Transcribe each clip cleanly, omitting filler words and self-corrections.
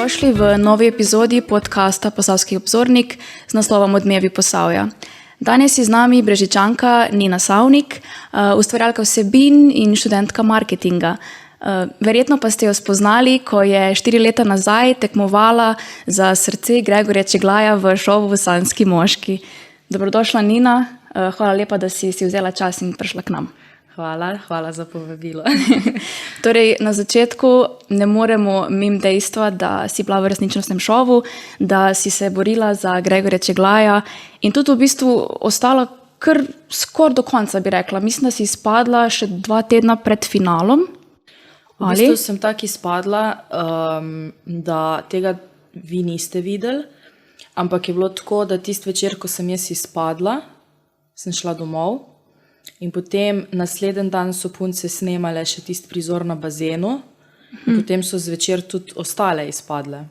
Dobrodošli v novi epizodi podcasta Posavski obzornik z naslovom Odmevi Posavja. Danes je z nami Brežičanka Nina Savnik, ustvarjalka vsebin in študentka marketinga. Verjetno pa ste jo spoznali, ko je 4 leta nazaj tekmovala za srce Gregorja Čeglaja v šovu Sanjski moški. Dobrodošla, Nina. Hvala lepa, da si vzela čas in prišla k nam. Hvala za povabilo. Torej, na začetku ne moremo mimo dejstva, da si bila v resničnostnem šovu, da si se borila za Gregorja Čeglaja in tudi v bistvu ostala kar skoraj do konca, bi rekla. Mislim, da si izpadla še 2 tedna pred finalom. V bistvu sem tako izpadla, da tega vi niste videli, ampak je bilo tako, da tisti večer, ko sem jaz izpadla, sem šla domov. In potem naslednji dan so punce snemale še tisti prizor na bazenu, in potem so zvečer tudi ostale izpadle.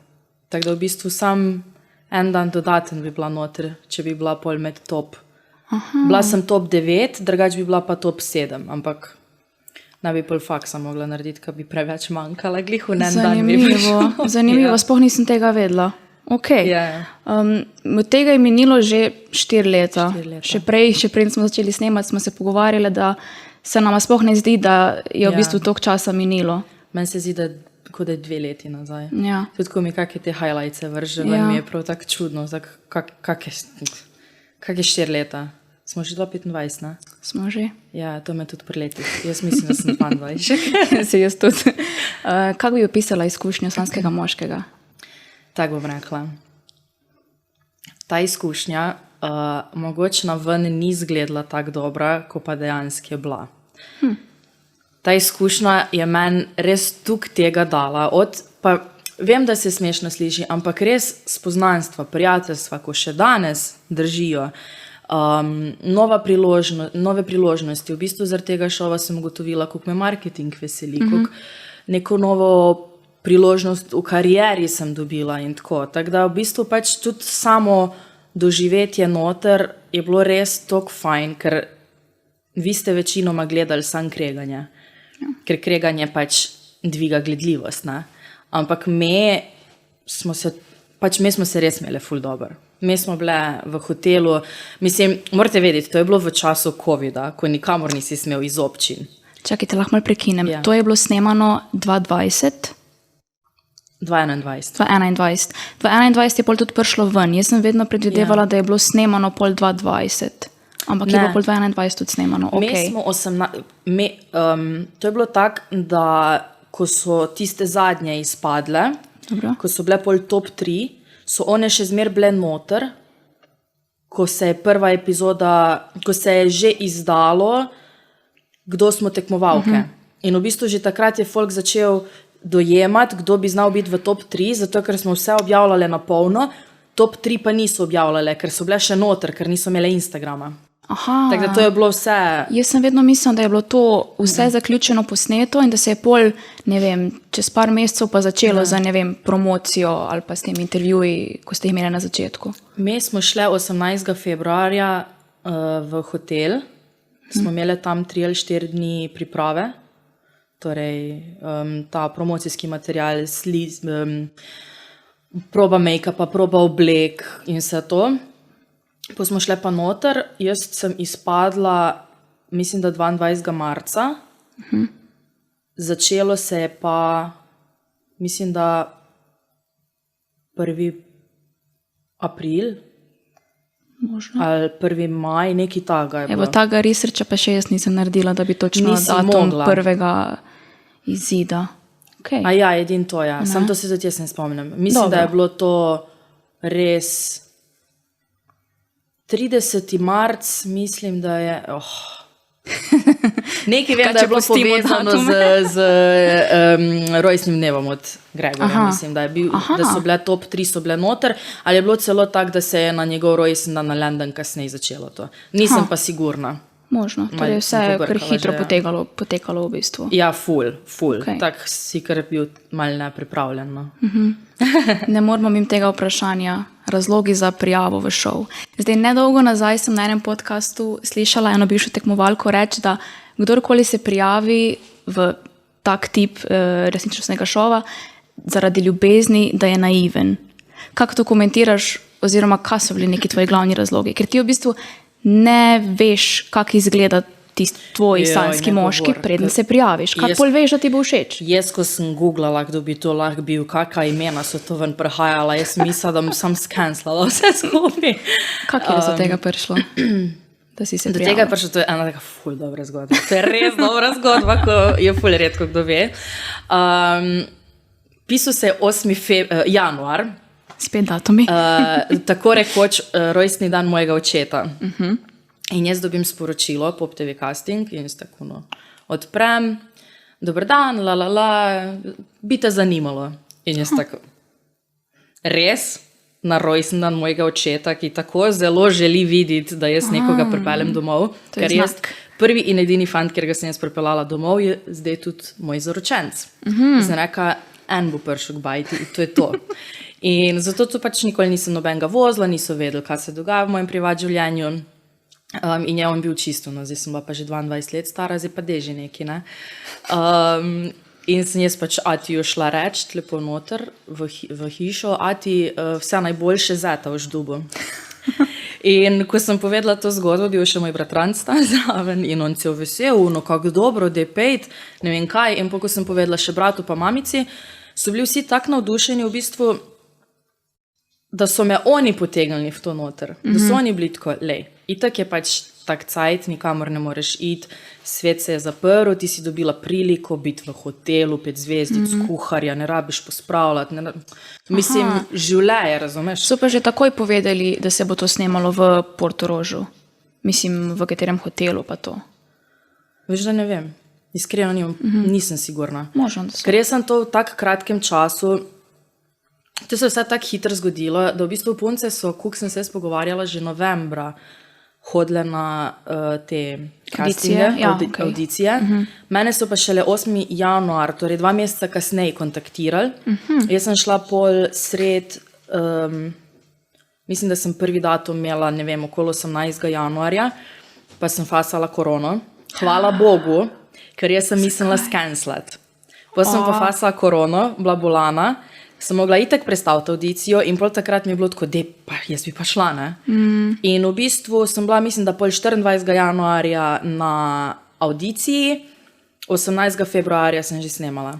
Tako da v bistvu sam en dan dodaten bi bila noter, če bi bila pol med top. Bila sem top 9, drugač bi bila pa top 7, ampak ne bi pol faksa mogla narediti, ker bi preveč manjkala. Zanimivo, sploh nisem tega vedela. Okay. Od tega je minilo že 4 leta. Še prej smo začeli snemati, smo se pogovarjali, da se nama sploh ne zdi, da je v bistvu toliko časa minilo. Meni se zdi, da kot je 2 leti nazaj. Ja. Tudi ko mi kakšne te highlightse vrže, mi je prav tako čudno, kak je 4 leta. Smo že 25, ne? Smo že. Ja, to me tudi preleti. Jaz mislim, da sem 22. Se jaz tudi. Kako bi opisala izkušnjo sanjskega moškega? Tako bom rekla. Ta izkušnja mogoče na ven ni izgledala tako dobra, ko pa dejansko je bila. Ta izkušnja je meni res toliko tega dala. Vem, da se smešno sliši, ampak res spoznanstva, prijateljstva, ko še danes držijo, nove priložnosti. V bistvu zaradi tega šova sem ugotovila, koliko me marketing veseli, koliko neko novo priložnost v karieri sem dobila in tako. Tako da v bistvu pač tudi samo doživetje noter je bilo res toliko fajn, ker vi ste večinoma gledali samo kreganje. Ker kreganje pač dviga gledljivost, ne? Ampak mi smo se res imeli ful dobro. Mi smo bile v hotelu, mislim, morate vedeti, to je bilo v času covida, ko nikamor nisi smel iz občin. Čakajte, lahko malo prekinem. Ja. To je bilo snemano 2020? 2021 je pol tudi prišlo ven. Jaz sem vedno predvidevala, da je bilo snemano pol 2020. Ampak je bilo pol 2021 tudi snemano. Okay. To je bilo tako, da ko so tiste zadnje izpadle, ko so bile pol top 3, so one še zmer bile noter, ko se je prva epizoda, ko se je že izdalo, kdo smo tekmovalke. In v bistvu že takrat je folk začel dojemati, kdo bi znal biti v top 3, zato ker smo vse objavljale na polno, top 3 pa niso objavljale, ker so bile še noter, ker niso imele Instagrama. Tako da to je bilo vse. Jaz sem vedno mislila, da je bilo to vse zaključeno posneto in da se je pol, ne vem, čez par mesecev pa začelo za, ne vem, promocijo ali pa s tem intervjuji, ko ste imeli na začetku. Mi smo šle 18. februarja v hotel, smo imeli tam 3 ali 4 dni priprave. Torej, ta promocijski material, proba make-upa, proba oblek in vse to. Pa smo šle pa noter, jaz sem izpadla, mislim, da 22. marca. Začelo se je pa, mislim, da 1. april. Možno. Ali 1. maj, nekaj taga je bilo. Evo, taga researcha pa še jaz nisem naredila, da bi točno datum prvega izida. Okay. A ja, edin to, ja. Sam to se tudi jaz ne spomnim. Mislim, da je bilo to res 30. marc, mislim, da je... Nekaj vem, da je bilo povezano z rojstnim dnevom od Gregorja. Mislim, da so bile top 3 so bile noter, ali je bilo celo tako, da se je na njegov rojstni dan na London kasneje začelo to. Nisem pa sigurna. Možno, torej vse je kar hitro potekalo v bistvu. Ja, ful. Okay. Tak si kar bil malo nepripravljen. No? Ne moramo mimo tega vprašanja, razlogi za prijavo v šov. Zdaj, nedolgo nazaj sem na enem podcastu slišala eno bivšo tekmovalko reči, da kdorkoli se prijavi v tak tip resničnostnega šova, zaradi ljubezni, da je naiven. Kako to komentiraš, oziroma kaj so bili neki tvoji glavni razlogi? Ker ti v bistvu ne veš, kako izgleda tisti tvoj sanjski moški, preden se prijaviš. Kako pol veš, da ti bo všeč? Jaz, ko sem googlala, kdo bi to lahko bil, kakva imena so to ven prehajala, jaz mislila, da bom sam skenslala vse skupaj. Kako je do tega prišlo? Da si se Do prijavila? tega je prišlo, to je ena taka ful dobra zgodba. To je res dobra zgodba, ko je ful redko kdo ve. Pisal se je 8. januar, Spet datumi. tako rekoč rojstni dan mojega očeta. In jaz dobim sporočilo, Pop TV casting, in jaz tako odprem, dober dan, bi te zanimalo. In jaz tako, res? Na rojstni dan mojega očeta, ki tako zelo želi videti, da jaz nekoga pripeljem domov. To je Ker jaz, znak. prvi in edini fant, ker ga sem jaz pripeljala domov, je zdaj tudi moj zaročenc. Sem rekla, en bo prišel k bajti, in to je to. In zato tu pač nikoli nisem nobenega vozila, niso vedeli, kaj se dogaja v mojem privat življenju. In je on bil čisto, no, zdaj sem bila pa že 22 let stara, zdaj pa deži neki, ne. In sem jaz pač Atiju šla reči, lepo noter v hišo, Ati, vse najboljše zeta v ždubu. In ko sem povedala to zgodbo, bil še moj bratranc tam zraven in on cel vesel, no kako dobro, da je pejt, ne vem kaj. In ko sem povedala še bratu pa mamici, so bili vsi tako navdušeni v bistvu, da so me oni potegnili v to noter. Da so oni bili tako, lej, itak je pač tak cajt, nikamor ne moreš iti, svet se je zaprl, ti si dobila priliko biti v hotelu, 5 zvezdic, kuharja, ne rabiš pospravljati, mislim, življenje, razumeš? So pa že takoj povedali, da se bo to snemalo v Portorožu. Mislim, v katerem hotelu pa to. Veš, da ne vem. Iskreno nisem sigurna. Možno, da so. Ker jaz sem to v tak kratkem času, to se je vse tako hitro zgodilo, da v bistvu punce so, koliko sem se pogovarjala, že novembra hodile na te castinge, audicije. Mene so pa šele 8. januar, torej 2 meseca kasneje kontaktirali. Jaz sem šla pol sred, mislim, da sem prvi datum imela, ne vem, okolo 18. januarja, pa sem fasala korono. Hvala Bogu, ker jaz sem mislila skenslati. Pa sem pa fasala korono, bila bolana, sem mogla itak predstaviti audicijo in pol takrat mi je bilo tako, pa jaz bi pa šla, ne? In v bistvu sem bila, mislim, da pol 24. januarja na audiciji, 18. februarja sem že snemala.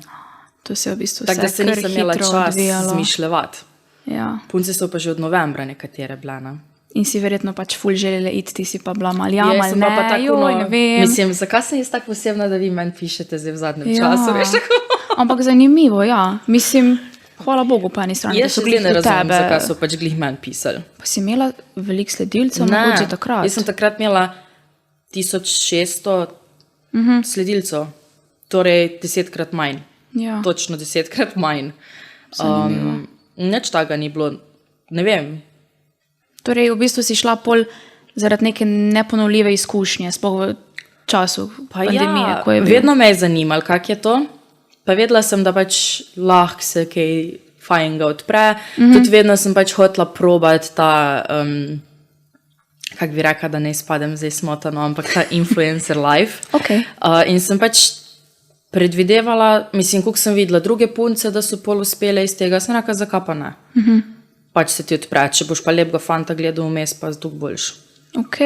To se je v bistvu tako da se nisem imela čas odvijalo. zmišljevati. Ja. Punce so pa že od novembra nekatere bile, ne? In si verjetno pač ful želele iti, ti si pa bila mal ja, Jaz mal sem ne, pa tako, joj, ne vem. Mislim, zakaj sem jaz tako posebna, da vi meni pišete zdaj v zadnjem času, veš tako? Ampak zanimivo, ja. Mislim, hvala Bogu po eni strani, Jaz da so še zdaj glih ne do razumem, tebe. zakaj so pač glih meni pisali. Pa si imela veliko sledilcev, mogoče takrat. Jaz sem takrat imela 1600 sledilcev, torej 10-krat manj. Ja. Točno 10-krat manj. Nič tega ni bilo, ne vem. Torej, v bistvu si šla pol zaradi neke neponovljive izkušnje, sploh v času pandemije, ko je bil. Vedno me je zanimalo, kak je to. Pa vedela sem, da pač lahko se kaj fajnega odpre. Tudi vedno sem pač hotela probati ta, kak bi rekla, da ne izpadem zdaj smotano, ampak ta influencer life. Okay. In sem pač predvidevala, mislim, koliko sem videla druge punce, da so pol uspele iz tega, sem rekla, zakaj pa ne. Pač se ti odpre, če boš pa lepega fanta gledal vmes, pa zduk boljš. Ok.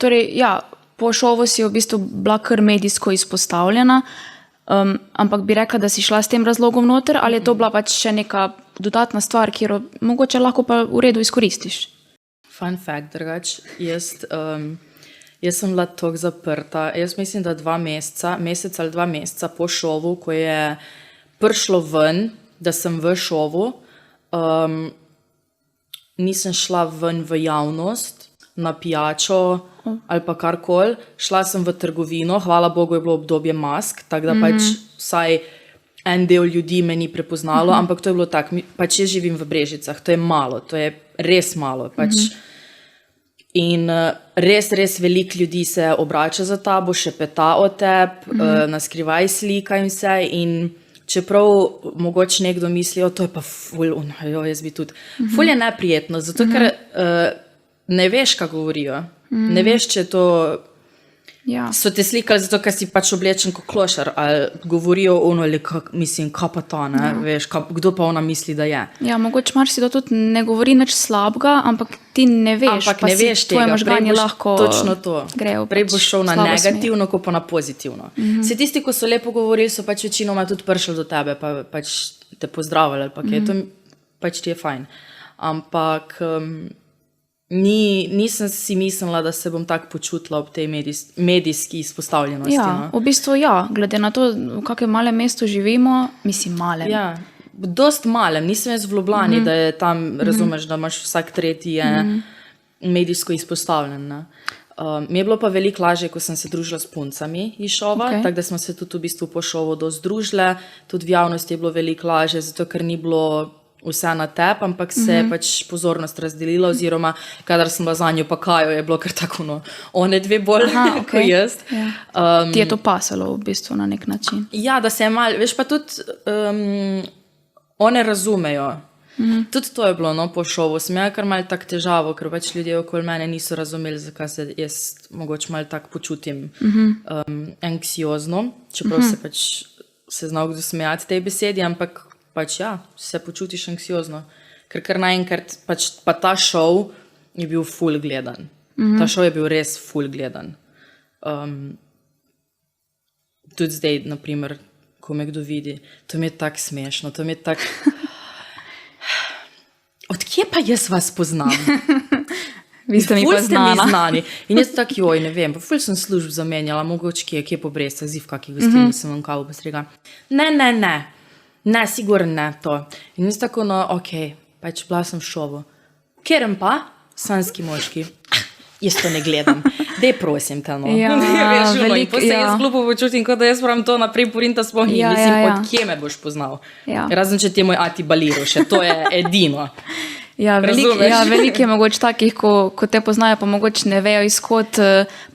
Torej, ja, po šovu si v bistvu bila kar medijsko izpostavljena, ampak bi rekla, da si šla s tem razlogom noter, ali je to bila pač še neka dodatna stvar, kjer mogoče lahko pa v redu izkoristiš? Fun fact, drugač, jaz sem bila toliko zaprta. Jaz mislim, da 2 meseca, mesec ali 2 meseca po šovu, ko je prišlo ven, da sem v šovu, nisem šla ven v javnost, na pijačo ali pa karkoli. Šla sem v trgovino, hvala Bogu je bilo obdobje mask, tako da pač vsaj en del ljudi me ni prepoznalo, ampak to je bilo tako, pač jaz živim v Brežicah, to je malo, to je res malo, pač. In res veliko ljudi se obrača za tabo, še peta o tebi, naskrivaj slika in vse, in čeprav mogoče nekdo misli, to je pa ful, jaz bi tudi. Ful je neprijetno, zato ker ne veš, kaj govorijo. Ne veš, če to Ja. So te slikali zato, ker si pač oblečen kot klošar, ali govorijo ono, mislim, kaj pa ta, ne, veš, kdo pa ona misli, da je. Ja, mogoče marsikdo tudi ne govori nič slabega, ampak ti ne veš, Ampak pa ne veš tvoje tega, možgani lahko točno to. grejo Prej boš šel na slabo negativno, kot pa na pozitivno. Vsi tisti, ko so lepo govorili, so pač večinoma tudi prišli do tebe, pa pač te pozdravili, ali pa kaj, to pač ti je fajn. Ampak nisem si mislila, da se bom tako počutila ob tej medijski izpostavljenosti. Ja, v bistvu ja, glede na to, v kakem malem mestu živimo, mislim malem. Ja, dost malem, nisem jaz v Ljubljani, da je tam, razumeš, da imaš vsak tretji je medijsko izpostavljen. Ne? Mi je bilo pa veliko lažje, ko sem se družila s puncami iz šova, tako da smo se tudi v bistvu po šovu dosti družile, tudi v javnosti je bilo veliko lažje, zato ker ni bilo vse na tep, ampak se je pač pozornost razdelila, oziroma kadar sem bila za njo pa Kajo, je bilo kar tako, no, one dve bolj kot jaz. Ja. Ti je to pasalo v bistvu na nek način. Ja, da se je malo, veš pa tudi one razumejo. Tudi to je bilo, no, po šovu. Sem imela kar malo tak težavo, ker pač ljudje okoli mene niso razumeli, zakaj se jaz mogoče malo tak počutim anksiozno, čeprav se pač se znal kdo smejati tej besedi, ampak pač ja, se počutiš anksiozno. Ker kar naenkrat, pač pa ta šov je bil ful gledan. Ta šov je bil res ful gledan. Tudi zdaj, naprimer, ko me kdo vidi, to mi je tako smešno, to mi je tako... Odkje pa jaz vas poznam? Vi ste mi Ful pa ste mi znana. znani. In jaz tako, joj, ne vem, pa ful sem služb zamenjala, mogoče kje po Brestah, ziv kakih gostilni sem vam kavo posrega. Ne, sigurno ne to. In jaz tako, no, ok, pač bila sem v šovu. Kjerem pa? Sanski moški. Jaz to ne gledam. Dej, prosim te, no. Ja, Veš, ono, in veliko, potem se ja. jaz glupo počutim, kot da jaz moram to naprej porinta sploh ni. Ja, Mislim, ja, ja. od kje me boš poznal? Ja. Razen, če ti je moj ati baliral še, to je edino. Ja, Razumeš? veliko je mogoče takih, ko te poznajo, pa mogoče ne vejo izhod,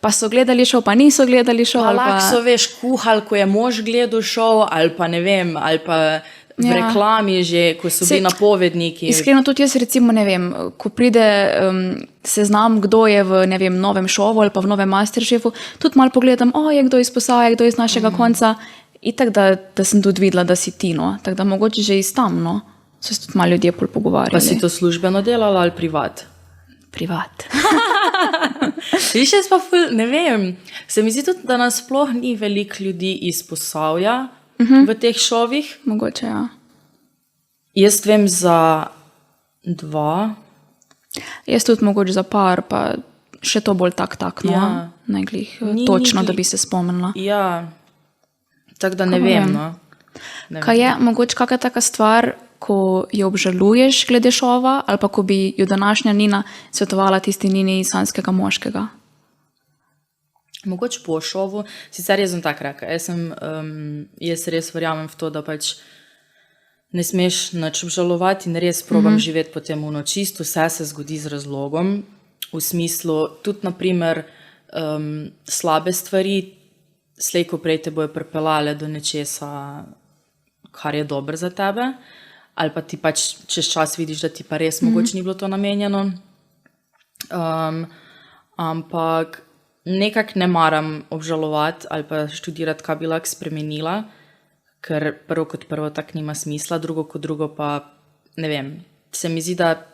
pa so gledali šov, pa niso gledali šov. Pa ali lahko so, veš, kuhal, ko je mož gledal šov, ali pa ne vem, ali pa v reklami že, ko so bili napovedniki. Iskreno tudi jaz recimo ne vem, ko pride seznam, kdo je v ne vem, novem šovu ali pa v novem Masterchefu, tudi malo pogledam, je kdo iz Posavja, kdo iz našega konca, itak da sem tudi videla, da si ti, no. Tako da mogoče že iz tam, no. So se tudi malo ljudje pol pogovarjali. Pa si to službeno delala ali privat? Privat. Viš, jaz pa ful, ne vem, se mi zdi tudi, da nas sploh ni veliko ljudi iz Posavja v teh šovih. Mogoče, ja. Jaz vem za 2. Jaz tudi mogoče za par, pa še to bolj tak, no. Ja. Ne glih Ni točno, glih. da bi se spomnila. Ja, tako da ne Kaj vem, vem. no. Ne Kaj je mogoče kakšna taka stvar, ko jo obžaluješ glede šova, ali pa ko bi jo današnja Nina svetovala tisti Nini iz Sanskega moškega? Mogoče po šovu, sicer jaz sem tak rekla, jaz res verjamem v to, da pač ne smeš nič obžalovati in res probam živeti po tem čisto, vse se zgodi z razlogom, v smislu, tudi naprimer slabe stvari, slej ko prej te bojo pripeljale do nečesa, kar je dobro za tebe, ali pa ti pač čez čas vidiš, da ti pa res mogoče ni bilo to namenjeno. Ampak nekako ne maram obžalovati ali pa študirati, kaj bi lahko spremenila, ker prvo kot prvo tako nima smisla, drugo kot drugo pa, ne vem, se mi zdi, da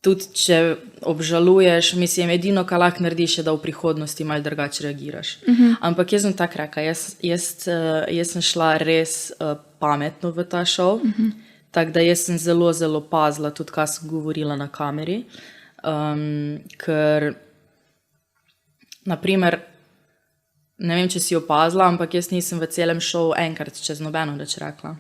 tudi če obžaluješ, mislim, edino, kar lahko narediš, je, da v prihodnosti malo drugače reagiraš. Ampak jaz sem tako rekla, jaz sem šla res pametno v ta šov, tako da jaz sem zelo, zelo pazila tudi, kaj sem govorila na kameri, ker naprimer, ne vem, če si opazila, ampak jaz nisem v celem šovu enkrat čez nobeno reč rekla.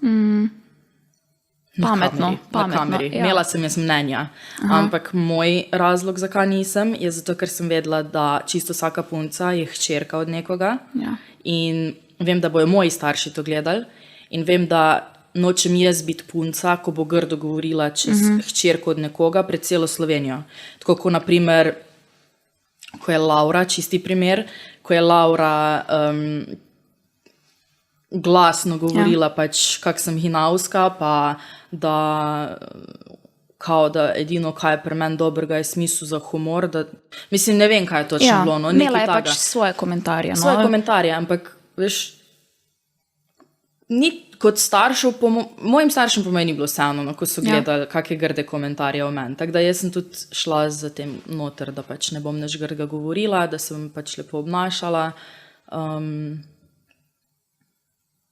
Pametno. Na kameri. Ja. Imela sem jaz mnenja, ampak moj razlog, zakaj nisem, je zato, ker sem vedela, da čisto vsaka punca je hčerka od nekoga in vem, da bojo moji starši to gledali in vem, da nočem jaz biti punca, ko bo grdo govorila čez hčerko od nekoga pred celo Slovenijo. Tako kot naprimer, ko je Laura, čisti primer, ko je Laura glasno govorila pač, kak sem hinavska, pa da kao da edino, kaj je pri meni dobrega, je smisel za humor. Da, mislim, ne vem, kaj je točno bilo. No, imela je pač svoje komentarje. Svoje komentarje, ampak, veš, ni kot staršev, mojim staršem po meni ni bilo vseeno, no, ko so gledali kakšne grde komentarje o meni. Tako da jaz sem tudi šla za tem noter, da pač ne bom nič grga govorila, da sem pač lepo obnašala.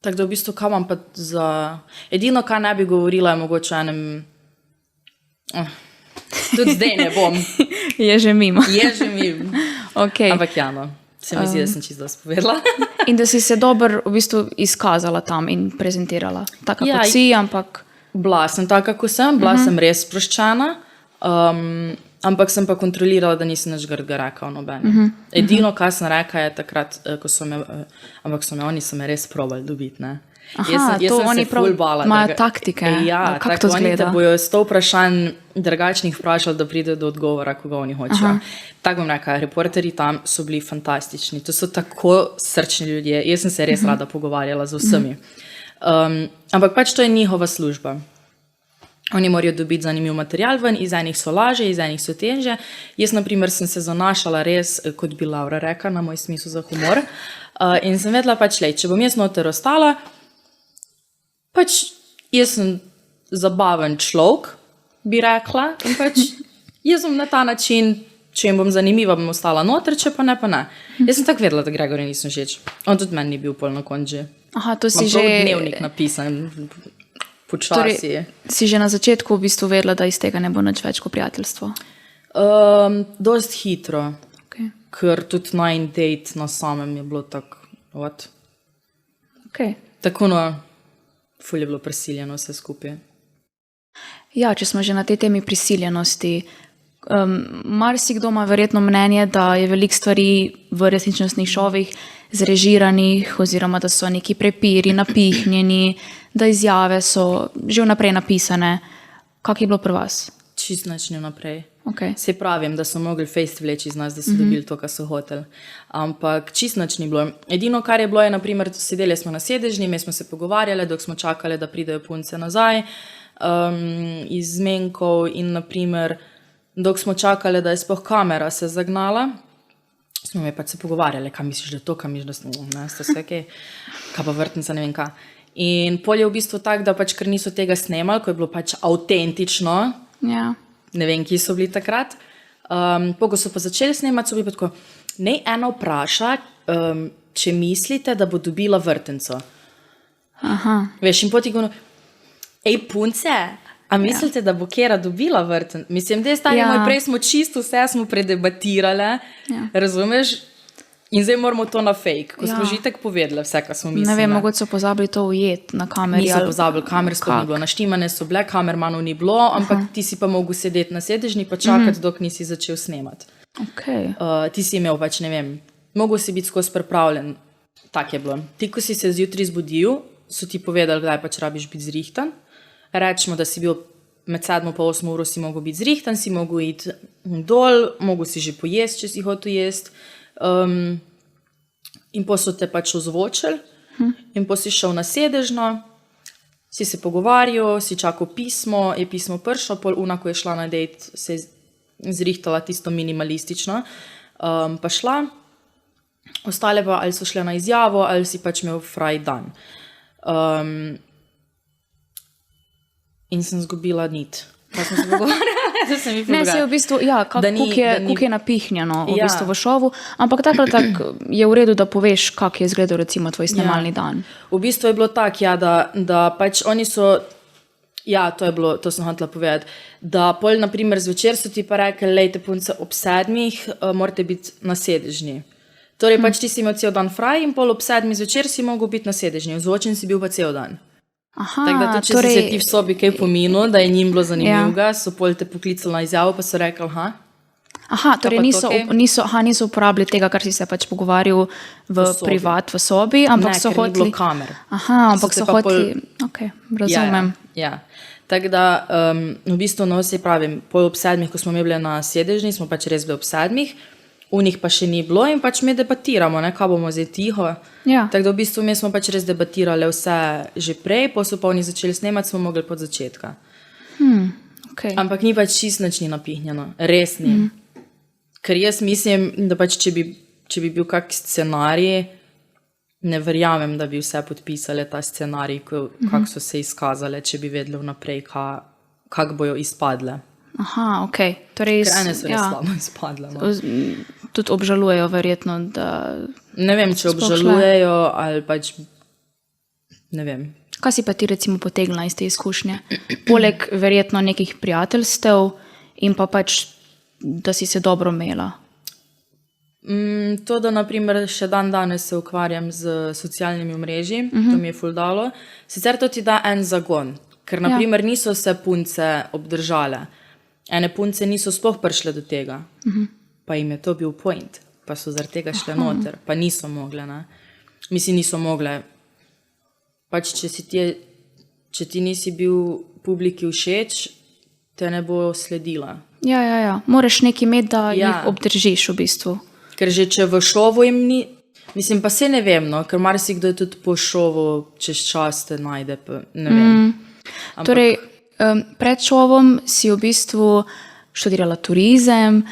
Tako da v bistvu, kaj imam pa za... Edino, kaj ne bi govorila, je mogoče enem... Tudi zdaj ne bom. Je že mimo. Je že mimo. Okay. Ampak ja, no. Se mi zdi, da sem čisto spovedala. In da si se dobro v bistvu izkazala tam in prezentirala. Taka kot si, ampak... Bila sem taka, kot sem. Bila sem res sproščena. Ampak sem pa kontrolirala, da nisem nič grga rekla o nobeni. Edino, kar sem rekla, je takrat, ko so me... Ampak oni so me res probali dobiti, ne. Aha, jaz to sem oni se ful bala. Imajo taktike. Ja, kako to oni te zgleda? bojo 100 vprašanj drugačnih vprašali, da pride do odgovora, koga oni hočejo. Tako bom rekla, reporterji tam so bili fantastični. To so tako srčni ljudje. Jaz sem se res rada pogovarjala z vsemi. Ampak pač to je njihova služba. Oni morajo dobiti zanimiv material ven, iz enih so laže, iz enih so težje. Jaz, na primer, sem se zanašala res, kot bi Laura rekla, na moj smisel za humor. In sem vedela pač, če bom jaz noter ostala, pač jaz sem zabaven človek, bi rekla, in pač jaz sem na ta način, če jim bom zanimiva, bom ostala noter, če pa ne, pa ne. Jaz sem tako vedela, da Gregorju nisem všeč. On tudi meni ni bil pol na konči. Aha, to si Imam že... prav dnevnik napisan, počasi. Torej, si že na začetku v bistvu vedela, da iz tega ne bo nič več kot prijateljstvo? Dost hitro, ker tudi najin date na samem je bilo tako, what? Tako no, ful je bilo prisiljeno vse skupaj. Ja, če smo že na tej temi prisiljenosti, marsikdo ima verjetno mnenje, da je veliko stvari v resničnostnih šovih zrežiranih oziroma da so neki prepiri napihnjeni, da izjave so že vnaprej napisane. Kako je bilo pri vas? Čist nič ni vnaprej. Okay. Se pravim, da so mogli fejst vleči iz nas, da so dobili to, kar so hoteli. Ampak čist nič ni bilo. Edino, kar je bilo, je, naprimer, sedeli smo na sedežni, mi smo se pogovarjali, dok smo čakali, da pridejo punce nazaj iz zmenkov in, naprimer, dok smo čakali, da je sploh kamera se zagnala, smo mi pač se pogovarjali, kaj misliš, da to, kaj misliš, da ste vse kaj, kaj pa vrtnica, ne vem kaj. In pol je v bistvu tak, da pač, ker niso tega snemali, ko je bilo pač avtentično, ne vem, ki so bili takrat, ko so pa začeli snemati, so bili pa tako, nej ena vpraša, če mislite, da bo dobila vrtenco. Veš, in poti govorno, ej punce, a mislite, da bo Kera dobila vrten? Mislim, da je stanje moj, prej smo čisto vse smo predebatirale, razumeš? In zdaj moramo to na fake, ko smo že tako povedali vse, kar smo mislili. Ne vem, mogoče so pozabili to ujeti na kameri. Niso pozabili, kamer sploh ni bilo, naštimane so bile, kamermanov ni bilo, ampak ti si pa mogel sedeti na sedežni pa čakati, dok nisi začel snemati. Ti si imel pač, ne vem, mogel si biti skozi pripravljen. Tak je bilo. Ti, ko si se zjutraj zbudil, so ti povedali, kdaj pač rabiš biti zrihtan. Rečemo, da si bil med 7 pa 8 uro si mogel biti zrihtan, si mogel iti dol, mogel si že pojesti, če si hotel jesti. In po so te pač ozvočili in po si šel na sedežno, si se pogovarjal, si čakal pismo, je pismo prišlo, pol una, ko je šla na dejt, se je zrihtala tisto minimalistično, pa šla, ostale pa ali so šle na izjavo, ali si pač imel fraj dan. In sem zgubila nit. Pa sem se pogovarjala, da se mi Ne, se je v bistvu, ja, kako je napihnjeno v bistvu v šovu, ampak tako je v redu, da poveš, kak je izgledal recimo tvoj snemalni dan. V bistvu je bilo tak, ja, da pač oni so, ja, to je bilo, to sem hotela povedati, da pol, naprimer, zvečer so ti pa rekli, lejte punce, ob 7 morate biti na sedežni. Torej pač ti si imel cel dan fraj in pol ob 7 zvečer si mogel biti na sedežni, vzvočen si bil pa cel dan. Tako da tudi, če si se ti v sobi kaj pominil, da je njim bilo zanimivega, so pol te poklicali na izjavo, pa so rekli, torej niso uporabili tega, kar si se pač pogovarjal v privat, v sobi, ampak so hoteli... Ne, ker ni bilo kamer. Ampak so hoteli... Ok, razumem. Ja. Tako da, v bistvu, no, se pravim, pol ob 7, ko smo mi bili na sedežni, smo pač res bili ob 7, v njih pa še ni bilo in pač mi debatiramo, ne, kaj bomo zdaj tiho. Tako da v bistvu mi smo pač res debatirali vse že prej, pa so pa oni začeli snemati, smo mogli pod začetka. Okay. Ampak ni pač čist nič ni napihnjeno, res ni. Ker jaz mislim, da pač če bi bil kak scenarij, ne verjamem, da bi vse podpisali ta scenarij, kako so se izkazale, če bi vedeli vnaprej, kako bojo izpadle. Aha, ok. Torej, Ker ene so res slabo izpadle. No. Tudi obžalujejo verjetno, da... Ne vem, če obžalujejo ali pač, ne vem. Kaj si pa ti recimo potegnila iz te izkušnje? Poleg verjetno nekih prijateljstev in pa pač, da si se dobro imela. To, da naprimer še danes se ukvarjam z socialnimi omrežji, to mi je ful dalo. Sicer to ti da en zagon, ker naprimer niso vse punce obdržale. Ene punce niso sploh prišle do tega, pa jim je to bil point, pa so zaradi tega šle noter, pa niso mogle, ne. Mislim, niso mogle. Pač, če ti nisi bil publiki všeč, te ne bo sledila. Ja. Moraš nekaj imeti, da jih obdržiš v bistvu. Ker že če v šovu jim ni, mislim, pa se ne vem, no, ker marsikdo je tudi po šovu čez čas te najde, pa ne vem. Ampak, torej, pred šovom si v bistvu študirala turizem,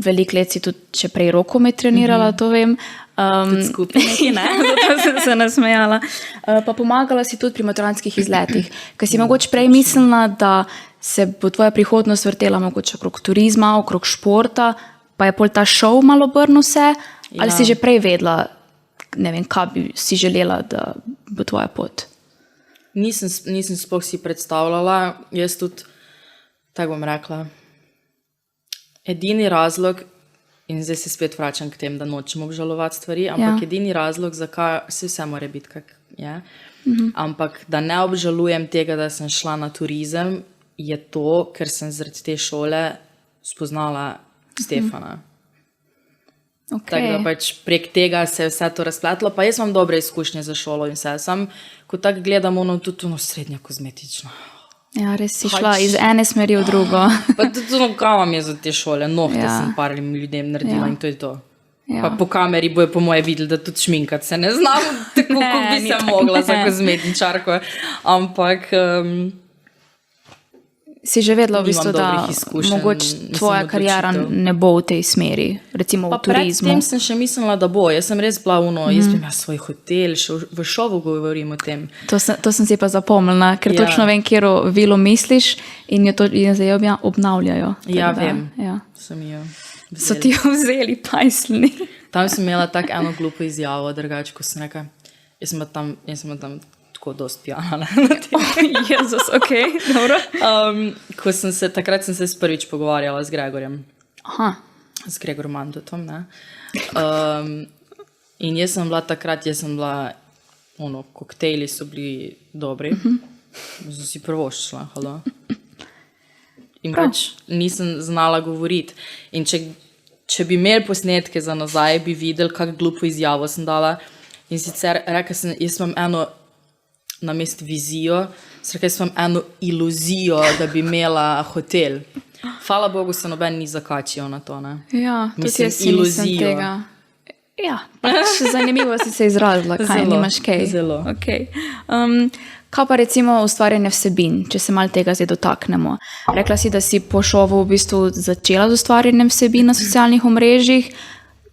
veliko let si tudi še prej rokomet trenirala, to vem. Tudi skupaj neki, ne? Zato sem se nasmejala. Pa pomagala si tudi pri maturantskih izletih, ker si mogoče prej mislila, da se bo tvoja prihodnost vrtela mogoče okrog turizma, okrog športa, pa je pol ta šov malo obrnil vse, ali si že prej vedela, ne vem, kaj bi si želela, da bo tvoja pot? Nisem sploh si predstavljala, jaz tudi, tako bom rekla, edini razlog, in zdaj se spet vračam k tem, da nočem obžalovati stvari, ampak edini razlog, zakaj se vse mora biti, kak je, ampak da ne obžalujem tega, da sem šla na turizem, je to, ker sem zaradi te šole spoznala Stefana. Okay. Tako da pač prek tega se je vse to razpletlo, pa jaz imam dobre izkušnje za šolo in vse. Sam, ko tako gledam, tudi srednja kozmetična. Ja, res si šla iz ene smeri v drugo. Pa tudi kam vam je za te šole, nohte sem parim ljudem naredila in to je to. Pa po kameri bojo po moje videli, da tudi šminkati se ne znam, tako kot bi se mogla za kozmetičarko. Ampak... Si že vedela v bistvu, da mogoče tvoja karijera ne bo v tej smeri, recimo v turizmu? Predtem sem še mislila, da bo. Jaz sem res bila jaz bi imela svoj hotel, še v šovu govorim o tem. To sem si pa zapomnila, ker točno vem, kjero vilo misliš in jo zdaj obnavljajo. Ja, vem. Sem jo vzeli. So ti jo vzeli pajslni. Tam sem imela tak eno glupo izjavo, drugače, ko sem rekla, jaz sem tam tako dost pijana. Jezus, ok, dobro. Takrat sem se prvič pogovarjala z Gregorjem. Aha. Z Gregor Mandotom, ne. In jaz sem bila, koktejli so bili dobri. Sem si prvoščila, halo. In pač nisem znala govoriti. In če bi imeli posnetke za nazaj, bi videli, kak glupo izjavo sem dala. In sicer rekla sem, jaz imam eno namest vizijo, jaz imam eno iluzijo, da bi imela hotel. Hvala Bogu, se noben ni zakačil na to, ne? Ja, mislim, iluzijo. Tega. Ja, pač zanimivo si se izrazila, kaj zelo, nimaš kaj. Zelo. Okay. Kaj pa recimo ustvarjanje vsebin, če se malo tega zdaj dotaknemo? Rekla si, da si po šovu v bistvu začela z ustvarjanjem vsebin na socialnih omrežjih.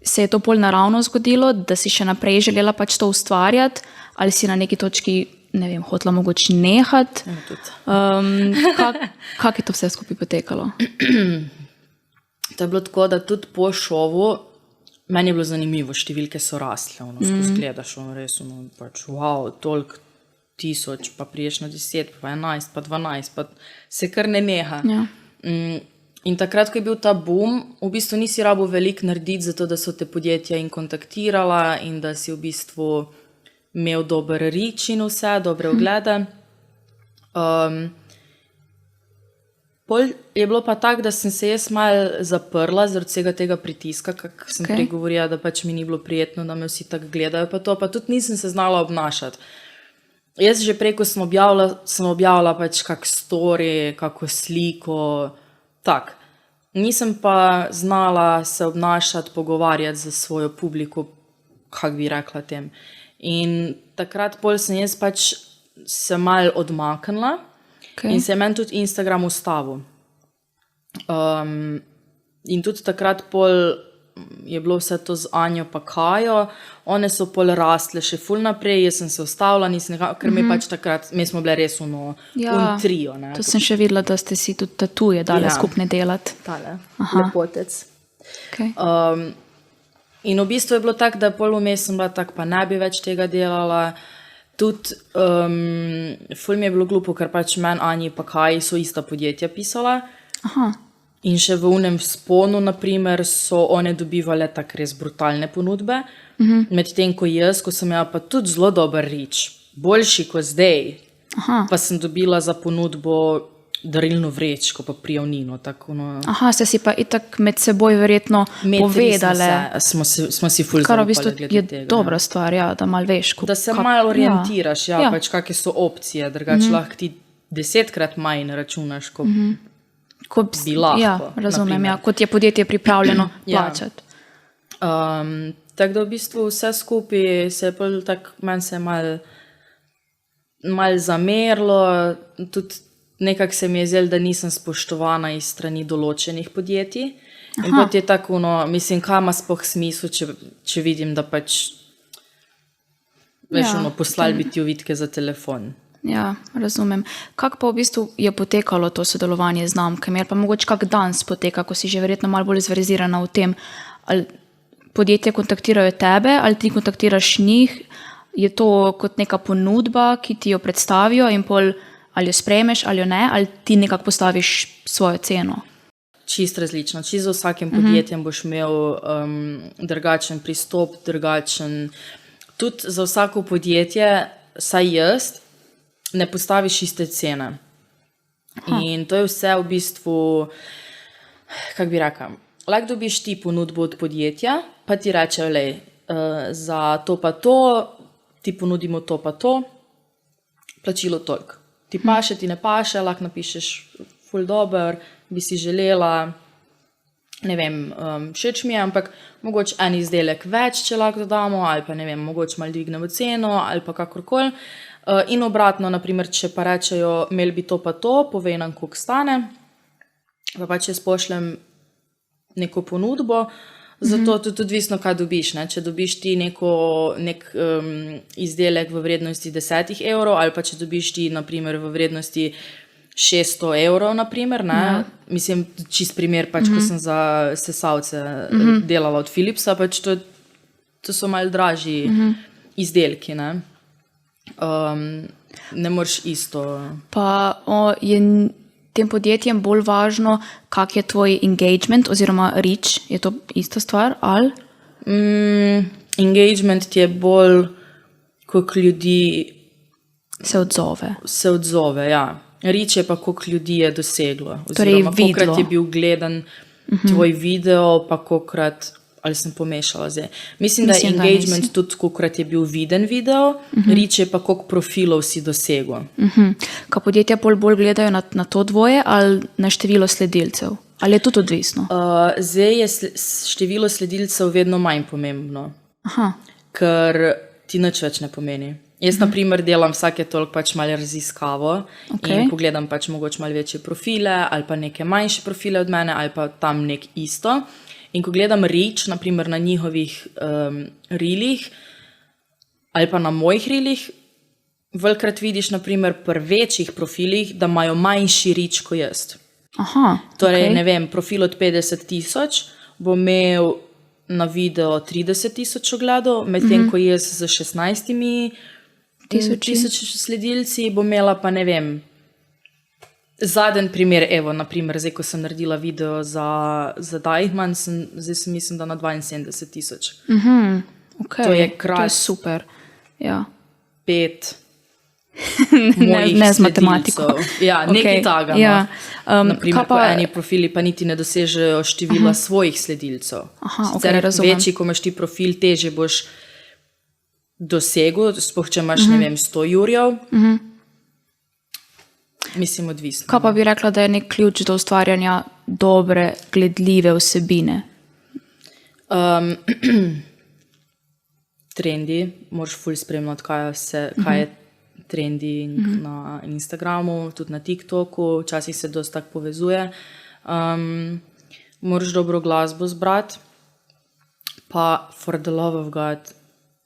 Se je to pol naravno zgodilo, da si še naprej želela pač to ustvarjati, ali si na neki točki, ne vem, hotela mogoče nehati? Kako je to vse skupaj potekalo? To je bilo tako, da tudi po šovu meni je bilo zanimivo, številke so rastle, skozi gledaš, res, pač, wow, toliko 1000, pa priješ na 10, pa 11, pa 12, pa se kar ne neha. Ja. In takrat, ko je bil ta boom, v bistvu nisi rabo veliko narediti, zato da so te podjetja in kontaktirala in da si v bistvu imel dober reach in vse, dobre oglede. Pol je bilo pa tako, da sem se jaz malo zaprla zaradi vsega tega pritiska, kak sem prej govorila, da pač mi ni bilo prijetno, da me vsi tako gledajo, pa tudi nisem se znala obnašati. Jaz že prej, ko sem objavila pač kak story, kako sliko, tak. Nisem pa znala se obnašati, pogovarjati za svojo publiko, kak bi rekla tem. In takrat pol sem jaz pač se malo odmaknila Okay. In se je meni tudi Instagram ustavil. In tudi takrat pol je bilo vse to z Anjo pa Kajo, one so pol rastle še ful naprej, jaz sem se ustavila, nisem nekako, ker mi pač takrat, mi smo bile res un trio. Ne? To sem še videla, da ste si tudi tatuje dali skupne delati. Tale, lepotec. Okay. In v bistvu je bilo tako, da pol vmes sem bila tako, pa ne bi več tega delala. Tudi ful mi je bilo glupo, ker pač meni, Anji pa Kaji so ista podjetja pisala. Aha. In še v unem Vzponu, naprimer, so one dobivale tako res brutalne ponudbe. Medtem ko jaz, ko sem imela pa tudi zelo dober reach, boljši kot zdaj, pa sem dobila za ponudbo darilno vrečko, pa prijavnino. Tako, no. Aha, ste si pa itak med seboj verjetno povedale. Smo si ful kar v zaupale bistvu glede je tega. dobra stvar, ja, da malo veš. Da se malo orientiraš, pač kakšne so opcije, drugače lahko ti 10-krat manj računaš, kot bi lahko. Ja, razumem, ja, kot je podjetje pripravljeno plačati. Tako da v bistvu vse skupaj se je pol tako, meni se je malo zamerilo, tudi nekako se mi je zdelo, da nisem spoštovana iz strani določenih podjetij. In pot je tako, mislim, kaj ima sploh smisel, če vidim, da pač veš, poslali bi ti ovitke za telefon. Ja, razumem. Kako pa v bistvu je potekalo to sodelovanje z znamkami? Ali pa mogoče kak dan poteka, ko si že verjetno malo bolj zverzirana v tem, ali podjetje kontaktirajo tebe, ali ti kontaktiraš njih? Je to kot neka ponudba, ki ti jo predstavijo in pol ali jo sprejmeš ali jo ne, ali ti nekako postaviš svojo ceno? Čist različno. Čist za vsakim podjetjem boš imel drugačen pristop, drugačen. Tudi za vsako podjetje, saj jaz, ne postaviš iste cene. In to je vse v bistvu, kako bi rekla, lahko dobiš ti ponudbo od podjetja, pa ti reče, lej, za to pa to, ti ponudimo to pa to, plačilo toliko. Ti paše, ti ne paše, lahko napišeš ful dober, bi si želela, ne vem, všeč mi je, ampak mogoče en izdelek več, če lahko dodamo, ali pa ne vem, mogoče malo dvignemo ceno, ali pa kakorkoli. In obratno, naprimer, če pa rečejo, imeli bi to pa to, povej nam, koliko stane, pa pač jaz pošljem neko ponudbo, zato tudi odvisno, kaj dobiš. Ne? Če dobiš ti nek izdelek v vrednosti 10 evrov, ali pa če dobiš ti, naprimer, v vrednosti 600 evrov, naprimer, ne? Mislim, čist primer, pač, ko sem za sesalce delala od Philipsa, pač to so malo dražji izdelki, ne? Ne moreš isto. Pa je tem podjetjem bolj važno, kak je tvoj engagement oziroma reach, je to ista stvar, ali? Engagement ti je bolj, koliko ljudi se odzove, ja. Reach je pa, koliko ljudi je doseglo. Torej oziroma, kolikrat je bil gledan tvoj video, pa kolikrat, ali sem pomešala zdaj. Mislim, da je engagement tudi, kolikrat je bil viden video, reach je pa, koliko profilov si dosegel. Kaj podjetja bolj gledajo na to dvoje ali na število sledilcev? Ali je tudi odvisno? Zdaj je število sledilcev vedno manj pomembno, ker ti nič več ne pomeni. Jaz, na primer, delam vsake toliko pač malo raziskavo in pogledam pač mogoče malo večje profile ali pa neke manjše profile od mene ali pa tam nek isto. In ko gledam reach, na primer, na njihovih reelih ali pa na mojih reelih, velikrat vidiš, na primer, pri večjih profilih, da imajo manjši reach kot jaz. Torej, ne vem, profil od 50,000 bo imel na video 30,000 ogledov, medtem ko jaz z 16,000 sledilci bo imela pa, ne vem, zadnji primer, evo, naprimer, zdaj, ko sem naredila video za Deichmann, zdaj sem mislim, da na 72,000. To je kraj. To je super, ja. 5 mojih ne z matematiko. Ja, nekaj taga. Ja. Naprimer, po eni profili pa niti ne dosežejo števila svojih sledilcev. Sicer večji, ko imaš ti profil, težje boš dosegel, sploh če imaš, ne vem, 100 jurjev. Mislim, odvisno. Kaj pa bi rekla, da je nek ključ do ustvarjanja dobre, gledljive vsebine? Trendi, moraš ful spremljati, kaj je trending na Instagramu, tudi na TikToku, včasih se dosti tako povezuje. Moraš dobro glasbo zbrati, pa for the love of God,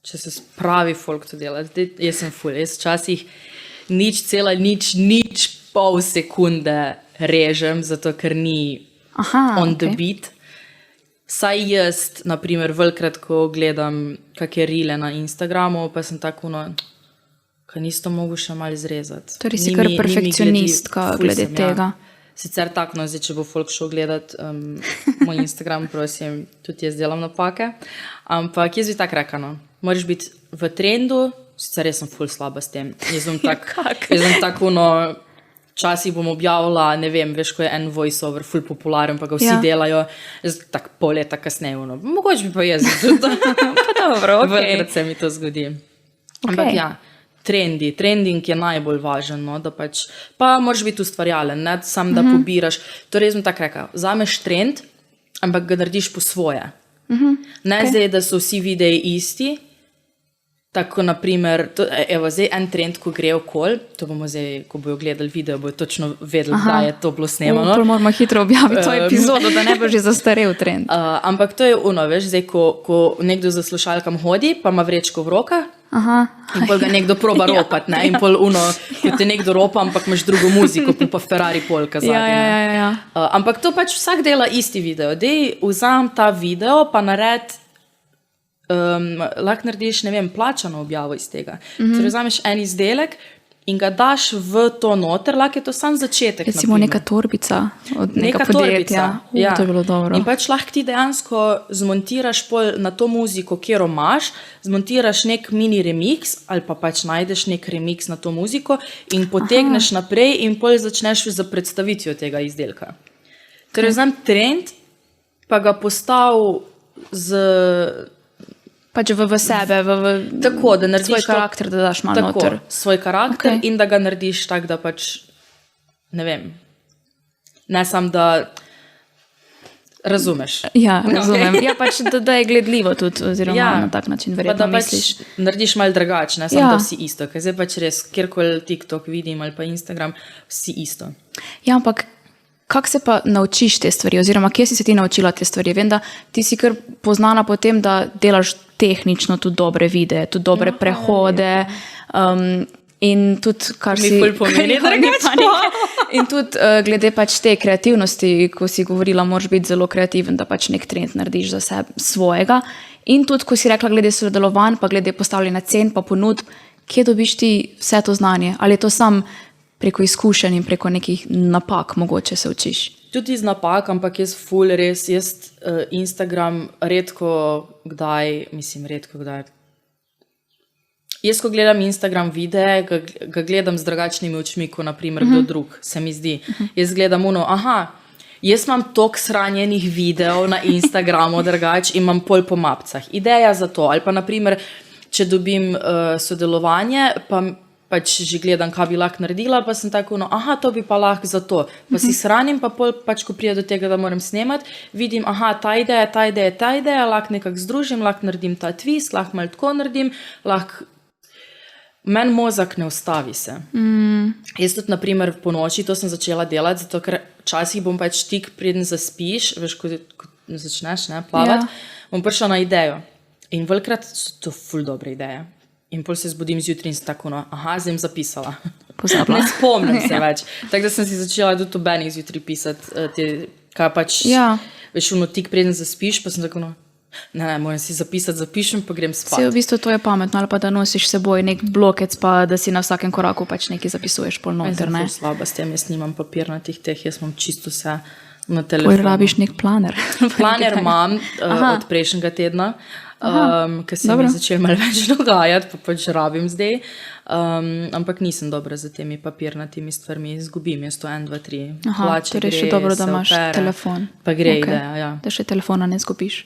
če se spravi folk to delati. Jaz sem ful, jaz včasih nič pol sekunde režem, zato ker ni on the beat. Saj jaz, naprimer, velikrat, ko gledam kakšne rile na Instagramu, pa sem tako, kaj nisi to mogel še malo izrezati. Torej si kar perfekcionistka glede tega. Sicer tako, zdaj, če bo folk šel gledati moj Instagram, prosim, tudi jaz delam napake. Ampak jaz bi tako rekla, moraš biti v trendu, sicer jaz sem ful slaba s tem. Jaz sem tako, včasih bom objavila, ne vem, veš, ko je en voiceover ful popularen, pa ga vsi delajo, tako pol leta kasneje, mogoče bi pa jaz. Pa dobro, Velikrat se mi to zgodi. Ampak ja, trending je najbolj važen, da pač, pa moraš biti ustvarjalen, ne sam, da pobiraš. Torej, jaz bom tako rekla, vzameš trend, ampak ga narediš po svoje. Ne zdaj, da so vsi videi isti, tako naprimer, evo zdaj en trend, ko gre okoli, to bomo zdaj, ko bojo gledali video, bojo točno vedeli, da je to bilo snemano. Moramo hitro objaviti to epizodo, da ne bo že zastarel trend. Ampak to je veš, zdaj, ko nekdo za slušalkam hodi, pa ima vrečko v rokah, in pol ga nekdo proba ropati, ne? In pol ko te nekdo ropa, ampak imaš drugo muziko, pa Ferrari polka zadnje. Ampak to pač vsak dela isti video. Dej, vzam ta video, pa naredi, lahko narediš, ne vem, plačano objavo iz tega. Torej, vzameš en izdelek in ga daš v to noter, lahko je to sam začetek. Recimo neka torbica od neka podjetja. Ja. To je bilo dobro. In pač lahko ti dejansko zmontiraš pol na to muziko, kjer imaš, zmontiraš nek mini remix ali pa pač najdeš nek remix na to muziko in potegneš naprej in pol začneš za predstavitvijo tega izdelka. Torej, vzam trend, pa ga postav pač v sebe, tako, da narediš svoj karakter, da daš malo noter. Svoj karakter in da ga narediš tako, da pač, ne vem, ne sam, da razumeš. Ja, razumem. Ja, pač, da je gledljivo tudi, oziroma na tak način verjetno misliš. Pa da pač narediš malo drugače, ne samo, da vsi isto. Ker zdaj pač res, kjerkoli TikTok vidim ali pa Instagram, vsi isto. Ja, ampak kako se pa naučiš te stvari, oziroma kje si se ti naučila te stvari? Vem, da ti si kar poznana po tem, da delaš tehnično tudi dobre videe, tudi dobre prehode in tudi, kar si... Mi ful pomeni drugače. In tudi glede pač te kreativnosti, ko si govorila, moraš biti zelo kreativen, da pač nek trend narediš za sebe svojega. In tudi, ko si rekla glede sodelovanj, pa glede postavljanja cen, pa ponudb, kje dobiš ti vse to znanje? Ali je to sam preko izkušenj in preko nekih napak mogoče se učiš? Tudi iz napak, ampak jaz ful res, Instagram redko kdaj, jaz ko gledam Instagram videe, ga gledam z drugačnimi očmi, kot naprimer kdo drug, se mi zdi. Jaz gledam jaz imam toliko sranjenih videov na Instagramu drugač in imam pol po mapcah. Ideja za to, ali pa naprimer, če dobim sodelovanje, pač že gledam, kaj bi lahko naredila, pa sem tako, to bi pa lahko za to. Pa si sranim, pa pol, pač ko prije do tega, da moram snemati, vidim, ta ideja, lahko nekako združim, lahko naredim ta twist, lahko malo tako naredim, lahko... Meni mozak ne ustavi se. Jaz tudi, naprimer, po noči, to sem začela delati, zato ker včasih bom pač tik preden zaspiš, veš, ko začneš plavati, bom prišla na idejo. In velikrat so to ful dobre ideje. In pol se zbudim zjutraj in sem tako, zdaj sem zapisala. Pozabila. Ne spomnim se več. Tako da sem si začela tudi v benih zjutraj pisati, kaj pač, veš, tik preden zaspiš, pa sem tako, ne, moram si zapisati, zapišem, pa grem spat. Se v bistvu to je pametno, ali pa da nosiš seboj nek blokec, pa da si na vsakem koraku pač nekaj zapisuješ pol noter, ne? Jaz sem slaba s tem, jaz nimam papirnatih teh, jaz imam čisto vse na telefonu. Pol rabiš nek planer. Planer imam od prejšnjega tedna, ker se mi je začel malo več dogajati, pa pač rabim zdaj. Ampak nisem dobra za temi papirnatimi stvarmi, izgubim jaz to 1, 2, 3. Hlače torej še dobro, da imaš telefon. Pa gre ideja, ja. Da še telefona ne zgubiš.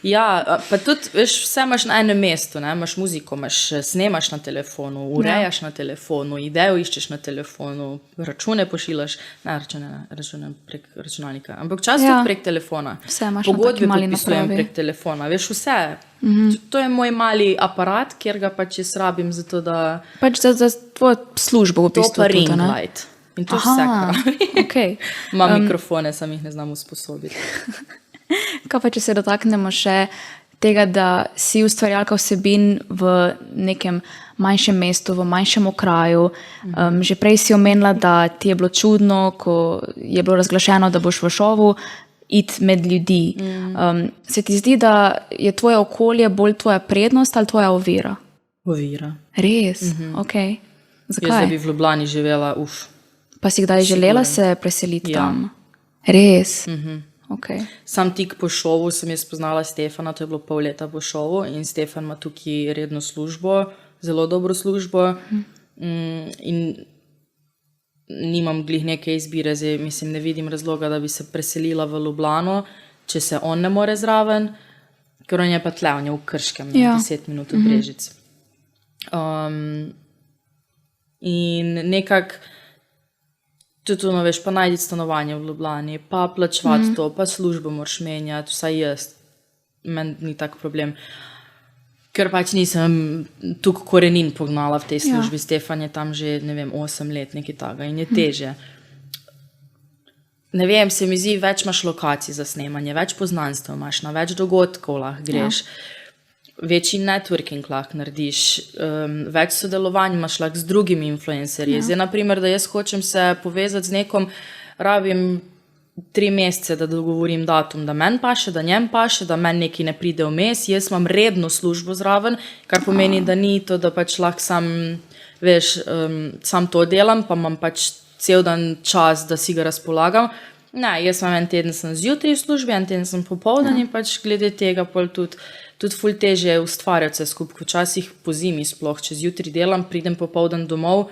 Ja, pa tudi, veš, vse imaš na enem mestu, ne? Imaš muziko, snemaš na telefonu, urejaš na telefonu, idejo iščeš na telefonu, račune pošiljaš, račune prek računalnika, ampak čas tudi prek telefona. Vse imaš na taki mali napravi. Prek telefona, veš, vse. To je moj mali aparat, kjer ga pač jaz rabim, zato da... Pa pač za tvojo službo v To bistvu. pa tudi, ring ne? light. In to vse, kar Okay. imam mikrofone, sam jih ne znam usposobiti. Kaj pa, če se dotaknemo še tega, da si ustvarjalka vsebin v nekem manjšem mestu, v manjšem okraju. Že prej si omenila, da ti je bilo čudno, ko je bilo razglašeno, da boš v šovu, iti med ljudi. Se ti zdi, da je tvoje okolje bolj tvoja prednost ali tvoja ovira? Ovira. Res? Ok. Jaz, da Zakaj? bi v Ljubljani živela, Pa si kdaj želela se preseliti Ja. tam? Res? Ok. Sam tik po šovu sem jaz spoznala Stefana, to je bilo pol leta po šovu in Stefan ima tukaj redno službo, zelo dobro službo in nimam glih neke izbire, zdaj mislim, ne vidim razloga, da bi se preselila v Ljubljano, če se on ne more zraven, ker on je pa tle, on je v Krškem, Ja. 10 minut od Brežic. In nekako tudi ono, veš, pa najdi stanovanje v Ljubljani, pa plačevati to, pa službo moraš menjati, vsaj jaz, meni ni tak problem. Ker pač nisem tukaj korenin pognala v tej službi, Stefan je tam že, ne vem, 8 let, nekaj taga in je težje. Ne vem, se mi zdi, več imaš lokacij za snemanje, več poznanstev imaš, na več dogodkov lahko greš. Večji networking lahko narediš, več sodelovanj imaš lahko z drugimi influencerji. Zdaj, naprimer, da jaz hočem se povezati z nekom, rabim 3 mesece, da dogovorim datum, da meni paše, da njem paše, da meni nekaj ne pride vmes. Jaz imam redno službo zraven, kar pomeni, da ni to, da pač lahko sam, veš, sam to delam, pa imam pač cel dan čas, da si ga razpolagam. Ne, jaz imam en teden sem zjutraj v službi, en teden sem popoldan in pač glede tega pol tudi ful težje je ustvarjati vse skupaj. Včasih po zimi sploh, če zjutraj delam, pridem popoldan domov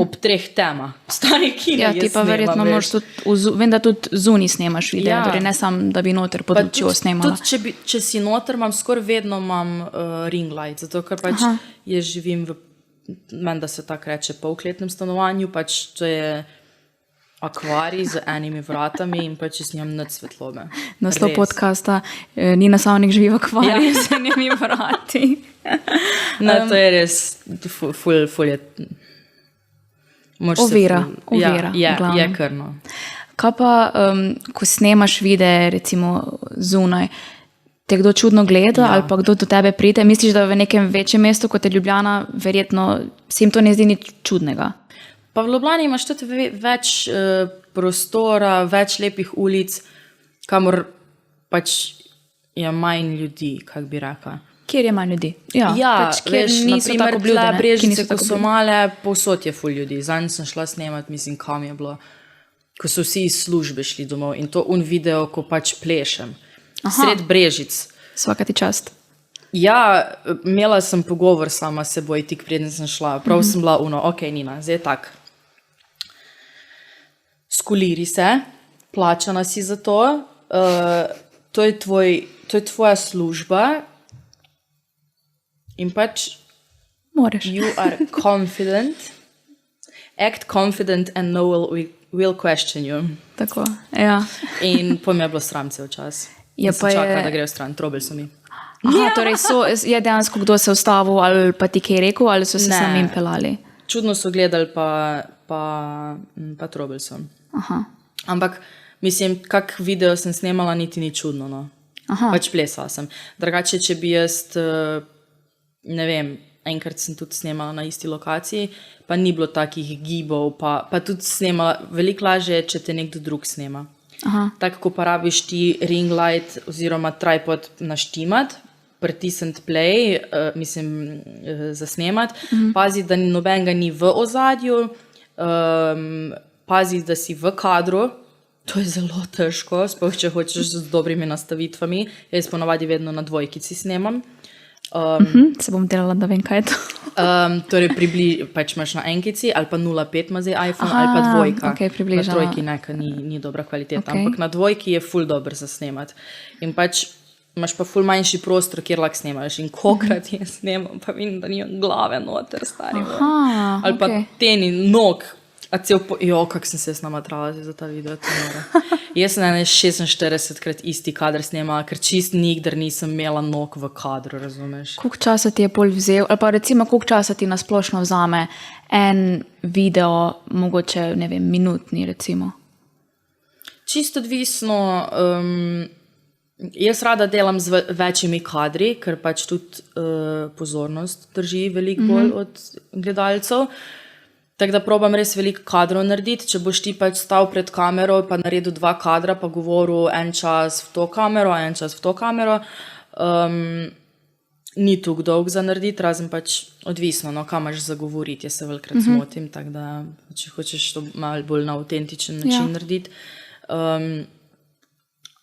ob 3 temah. Stari kino Ja, ti pa verjetno moraš tudi, vem, da tudi zunaj snemaš video, Ja. torej ne samo, da bi noter pod lučjo snemala. Tudi če si noter, skoraj vedno imam ring light, zato ker pač jaz živim v, menda se tako reče, polkletnem stanovanju, pač to je akvarij z enimi vratami in pač jaz nimam nič svetlobe. Naslov Res. podcasta Nina Savnik živi v akvariju z enimi vrati. Ne, to je res, ful je. Moraš se Ovira, ful- ovira, v Ja, glavnem. je krno. Kaj pa, ko snemaš videe, recimo zunaj, te kdo čudno gleda ali pa kdo do tebe pride? Misliš, da v nekem večjem mestu, kot je Ljubljana, verjetno se jim to ne zdi nič čudnega? Pa v Ljubljani imaš tudi več prostora, več lepih ulic, kamor pač je manj ljudi, kako bi rekla. Kjer je manj ljudi? Ja, pač, kjer veš, niso naprimer, tako bljudene, tle ki niso Brežice, ko tako so bljudene. male, povsod je ful ljudi. Zanj sem šla snemati, mislim, kam je bilo, ko so vsi iz službe šli domov in to video, ko pač plešem. Sred Brežic. Svaka ti čast. Ja, imela sem pogovor sama s seboj, tik preden sem šla. Prav sem bila ok, Nina, zdaj je tak. Skuliri se, plačana si za to, to je tvoja služba in pač Moraš. you are confident, act confident and no one will question you. Tako, ja. In po mi je bilo sram cel čas. Je In pa sem čakala, je- da grejo stran, trobili so mi. Aha, torej je dejansko kdo se ustavil ali pa ti kaj rekel ali so se Ne. sami pelali? Čudno so gledali, pa trobili so. Aha. Ampak, mislim, kak video sem snemala, niti ni čudno, no. Aha. Pač plesala sem. Drugače, če bi jaz, ne vem, enkrat sem tudi snemala na isti lokaciji, pa ni bilo takih gibov, pa tudi snemala, veliko lažje je, če te nekdo drug snema. Aha. Tako, ko pa rabiš ti ring light oziroma tripod naštimat, pritisniti play, mislim, zasnemat, pazi, da nobenega ni v ozadju, pazi, da si v kadru, to je zelo težko, sploh če hočeš z dobrimi nastavitvami, jaz ponavadi vedno na dvojkici snemam. Se bom delala, da vem, kaj je to. Torej, pač imaš na enkici ali pa 0,5 ima zdaj iPhone Aha, ali pa dvojka. okej, približno. Na trojki neka ni dobra kvaliteta, Okej. ampak na dvojki je ful dober za snemat. In pač imaš pa ful manjši prostor, kjer lahko snemaš. In kokrat je snemam, pa vidim, da nimam glave noter, stari. Aha, Ali pa okej. teni nog Kako sem se namatrala za ta video, to noro. Jaz sem 46krat isti kadr snemala, ker čist nikdar nisem imela nog v kadru, razumeš? Koliko časa ti je pol vzel, ali pa recimo, koliko časa ti nasplošno vzame en video, mogoče, ne vem, minutni recimo? Čisto odvisno, jaz rada delam z večjimi kadri, ker pač tudi pozornost drži veliko bolj od gledalcev. Tako da probam res veliko kadrov narediti. Če boš ti pač stal pred kamero pa naredil 2 kadra, pa govoril en čas v to kamero, en čas v to kamero, ni toliko dolg za narediti, razen pač odvisno, no, kam imaš za govoriti. Jaz se velikrat smotim, tako da če hočeš to malo bolj na avtentičen način narediti.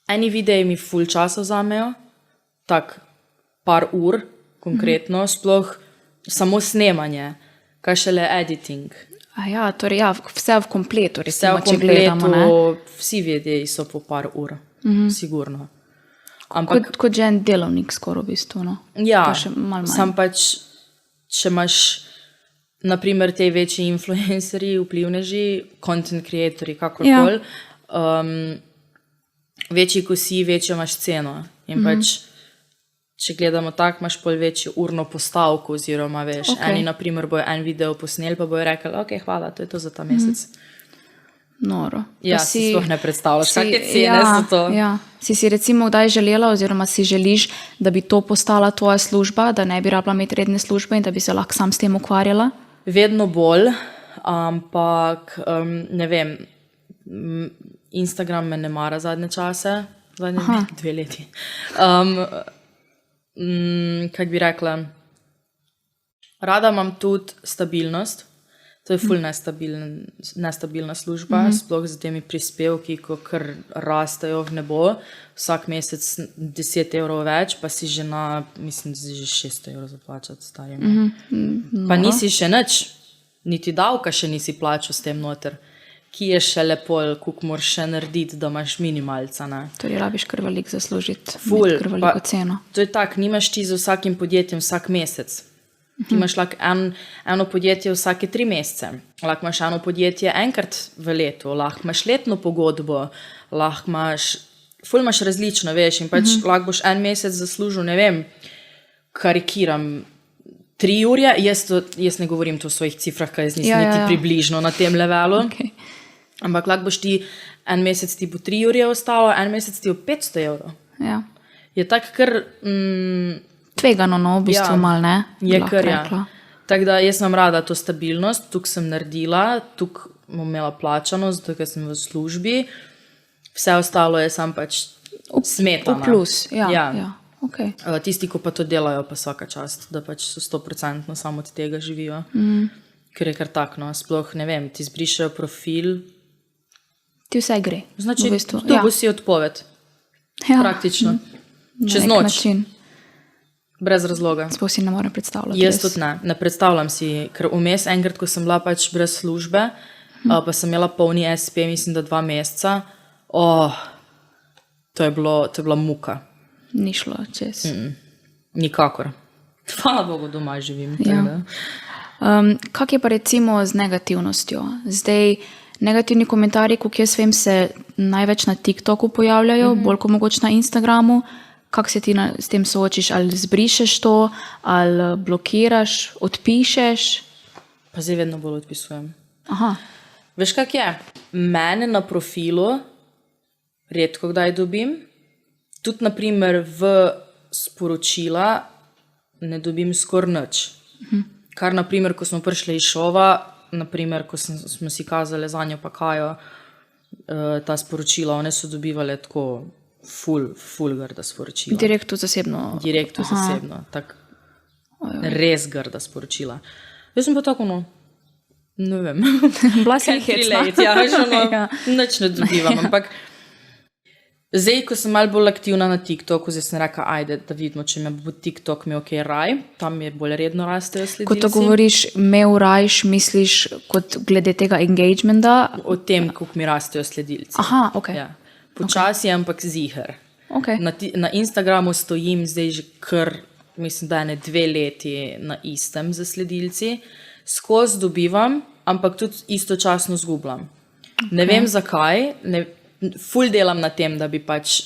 Eni videi mi ful časa vzamejo, tak par ur konkretno, sploh samo snemanje. Kaj šele editing. Torej vse v kompletu, Vse v če gledamo, ne? kompletu, vsi videi so po par ur, sigurno. Ampak, Kot že en delovnik skoraj v bistvu, no? ja, Pa še malo manj. sam pač, če imaš, naprimer, te večji influencerji, vplivneži, content creatorji, kakorkoli, večji ko si, večjo imaš ceno. In pač, če gledamo tako, imaš pol večjo urno postavko, oziroma veš, eni naprimer bojo en video posneli, pa bojo rekli, ok, hvala, to je to za ta mesec. Noro. Ja, si sploh ne predstavljaš, vsake cene so to. Ja. Si recimo kdaj želela, oziroma si želiš, da bi to postala tvoja služba, da ne bi rabila imeti redne službe in da bi se lahko sam s tem ukvarjala? Vedno bolj, ampak ne vem, Instagram me ne mara zadnje čase, zadnje 2 leti. Kako bi rekla, rada imam tudi stabilnost, to je ful nestabilna služba, sploh z temi prispevki, ko kar rastejo v nebo, vsak mesec 10 evrov več, pa si že mislim, da si že 600 evrov zaplačati starim. Pa nisi še nič, niti davka še nisi plačal s tem noter. Ki je še lepo, koliko moraš še narediti, da imaš minimalca. Ne? Torej, rabiš kar veliko zaslužiti, Ful, kar veliko ceno. To je tako, nimaš ti z vsakim podjetjem vsak mesec. Ti imaš lahko eno podjetje vsake 3 mesece, lahko imaš eno podjetje enkrat v letu, lahko imaš letno pogodbo, lahko imaš različno, veš, in pač lahko boš en mesec zaslužil, ne vem, karikiram, 3 ure, jaz ne govorim to v svojih cifrah, kaj jaz nisem niti približno na tem levelu. Okay. Ampak lahko boš ti en mesec ti bo 3 ure ostalo, en mesec ti bo 500 evrov. Ja. Je tako kar... Tvegano, no, v bistvu mal, ne? Je kar, ja. Tako da jaz imam rada to stabilnost, tukaj sem naredila, tukaj bom imela plačano, zato ker sem v službi. Vse ostalo je sam pač smetana. V plus, ja. Okay. Tisti, ko pa to delajo, pa vsaka čast, da pač so 100% samo od tega živijo. Ker je kar tak, no, sploh ne vem, ti zbrišajo profil, ti vse gre. Znači, v bistvu. To bo si odpoved. Praktično. Čez noč. Način. Brez razloga. Sploh si ne morem predstavljati. Jaz tudi ne predstavljam si, ker vmes enkrat, ko sem bila pač brez službe, pa sem imela polni SP, mislim, da 2 meseca, to je bila muka. Ni šlo čez. Nikakor. Hvala Bogu, doma živim. Ja. Kak je pa recimo z negativnostjo? Zdaj, negativni komentarji, koliko jaz vem, se največ na TikToku pojavljajo, bolj kot mogoče na Instagramu. Kako se ti s tem soočiš? Ali zbrišeš to, ali blokiraš, odpišeš? Pa zdaj vedno bolj odpisujem. Aha. Veš, kak je? Mene na profilu redko kdaj dobim. Tudi, naprimer, v sporočila ne dobim skoraj nič. Kar, naprimer, ko smo prišli iz šova, naprimer, ko smo si kazali za njo pa Kajo, ta sporočila, one so dobivale tako ful grda sporočila. Direkt v zasebno? Direkt v zasebno. Tak, res grda sporočila. Jaz sem pa tako, ne vem. Bila si hecna. Nič ne dobivam, ampak zdaj, ko sem malo bolj aktivna na TikToku, zdaj sem rekla, ajde, da vidimo, če me bo TikTok imel kaj raj, tam je bolj redno rastejo sledilci. Ko to govoriš, imel rajš, misliš kot glede tega engagementa? O tem, koliko mi rastejo sledilci. Aha, ok. Ja. Počasi, ampak ziher. Okay. Na Instagramu stojim zdaj že kar, mislim, da 2 leti na istem za sledilci. Skozi dobivam, ampak tudi istočasno zgubljam. Ne vem zakaj, ful delam na tem, da bi pač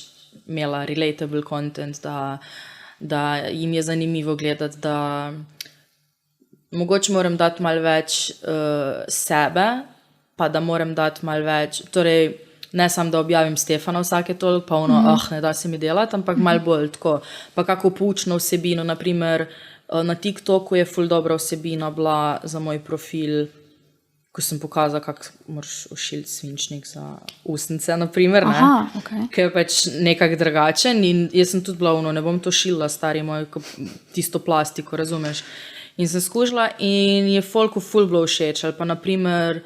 imela relatable content, da jim je zanimivo gledati, da mogoče moram dati malo več sebe, pa da moram dati malo več, torej ne samo, da objavim Stefana vsake toliko, pa ne da se mi delati, ampak malo bolj tako, pa kako poučno vsebino, naprimer na TikToku je ful dobra vsebina bila za moj profil, ko sem pokazala, kako moraš ošiliti svinčnik za ustnice, naprimer, ki je pač nekako drugačen in jaz sem tudi bila, ne bom to šila, stari moj, tisto plastiko, razumeš? In sem skužila in je folku ful bilo všeč, ali pa naprimer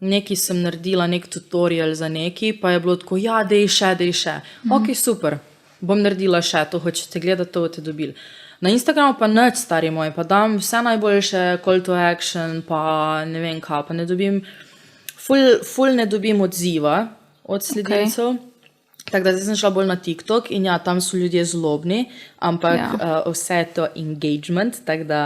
nekaj sem naredila, nek tutorial za neki, pa je bilo tako, ja, dej še. Ok, super, bom naredila še, to hočete gledati, to boste dobili. Na Instagramu pa nič, stari moj, pa dam vse najboljše, call to action, pa ne vem kaj, pa ne dobim, ful ne dobim odziva od sledilcev. Tako da zdaj sem šla bolj na TikTok in ja, tam so ljudje zlobni, ampak vse je to engagement, tako da...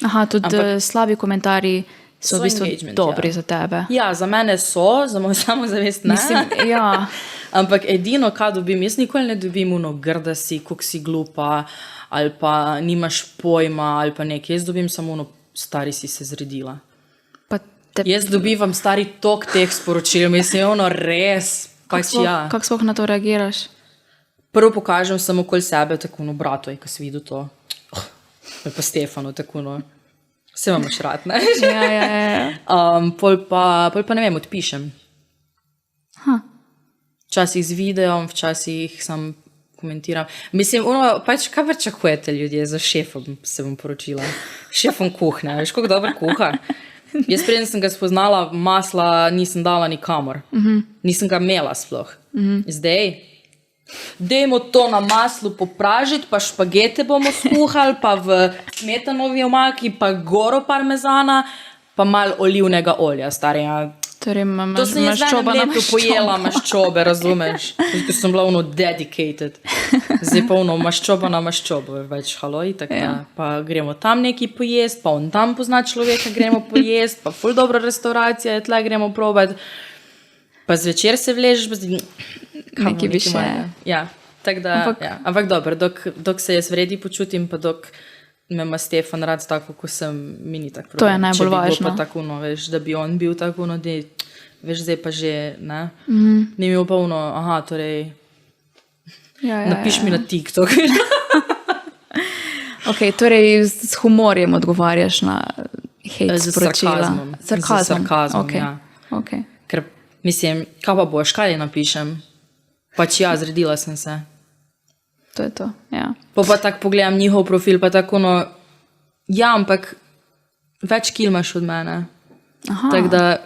Aha, tudi slabi komentarji so v bistvu dobri za tebe. Ja, za mene so, za moj samozavest ne. Mislim, ja. Ampak edino, kaj dobim, jaz nikoli ne dobim grda si, koliko si glupa, ali pa nimaš pojma, ali pa nekaj. Jaz dobim samo stari si se zredila. Jaz dobivam stari tok teh sporočil, mislim, res, pač ja. Kako sploh na to reagiraš? Prvo pokažem samo okoli sebe, tako bratoj, ko si videl to. Ali pa Stefanu, tako vse vam imaš rad, ne? Ja. Pol pa ne vem, odpišem. Včasih z videom, včasih sam komentiram. Mislim, pač kaj pričakujete ljudje za šefom, se bom poročila. Šefom kuhne, veš, kako dobro kuha. Jaz preden sem ga spoznala, masla nisem dala nikamor. Nisem ga imela sploh. Zdaj, dajmo to na maslu popražiti, pa špagete bomo skuhali, pa v smetanovi omaki, pa goro parmezana, pa malo olivnega olja, starja. Torej, to sem jaz v enem letu pojela maščobe, razumeš? Ko sem bila dedicated. Zdaj pa maščoba na maščobo, več haloj, tako ja. Pa gremo tam neki pojest, pa on tam pozna človeka, gremo pojest, pa ful dobra restauracija, tle gremo probati. Pa zvečer se vležeš, pa zdaj... Nekaj bi še. Ja, tako da, ampak dobro, dok se jaz vredi počutim, pa dok me ima Stefan rad tako, ko sem, mi ni tako problem. To je najbolj važno. Če bi bilo pa tako, veš, da bi on bil tako, veš, zdaj pa že, ne? Ni mi upavno, torej, napiš mi na TikTok. Ok, torej s humorjem odgovarjaš na hejt sporočila. Z sarkazmom, okay. Ja. Okay. Ker, mislim, kaj pa boš, kaj napišem? Pač ja, zredila sem se. To je to, ja. Pa tako pogledam njihov profil, pa tako, ja, ampak več kil imaš od mene. Tako da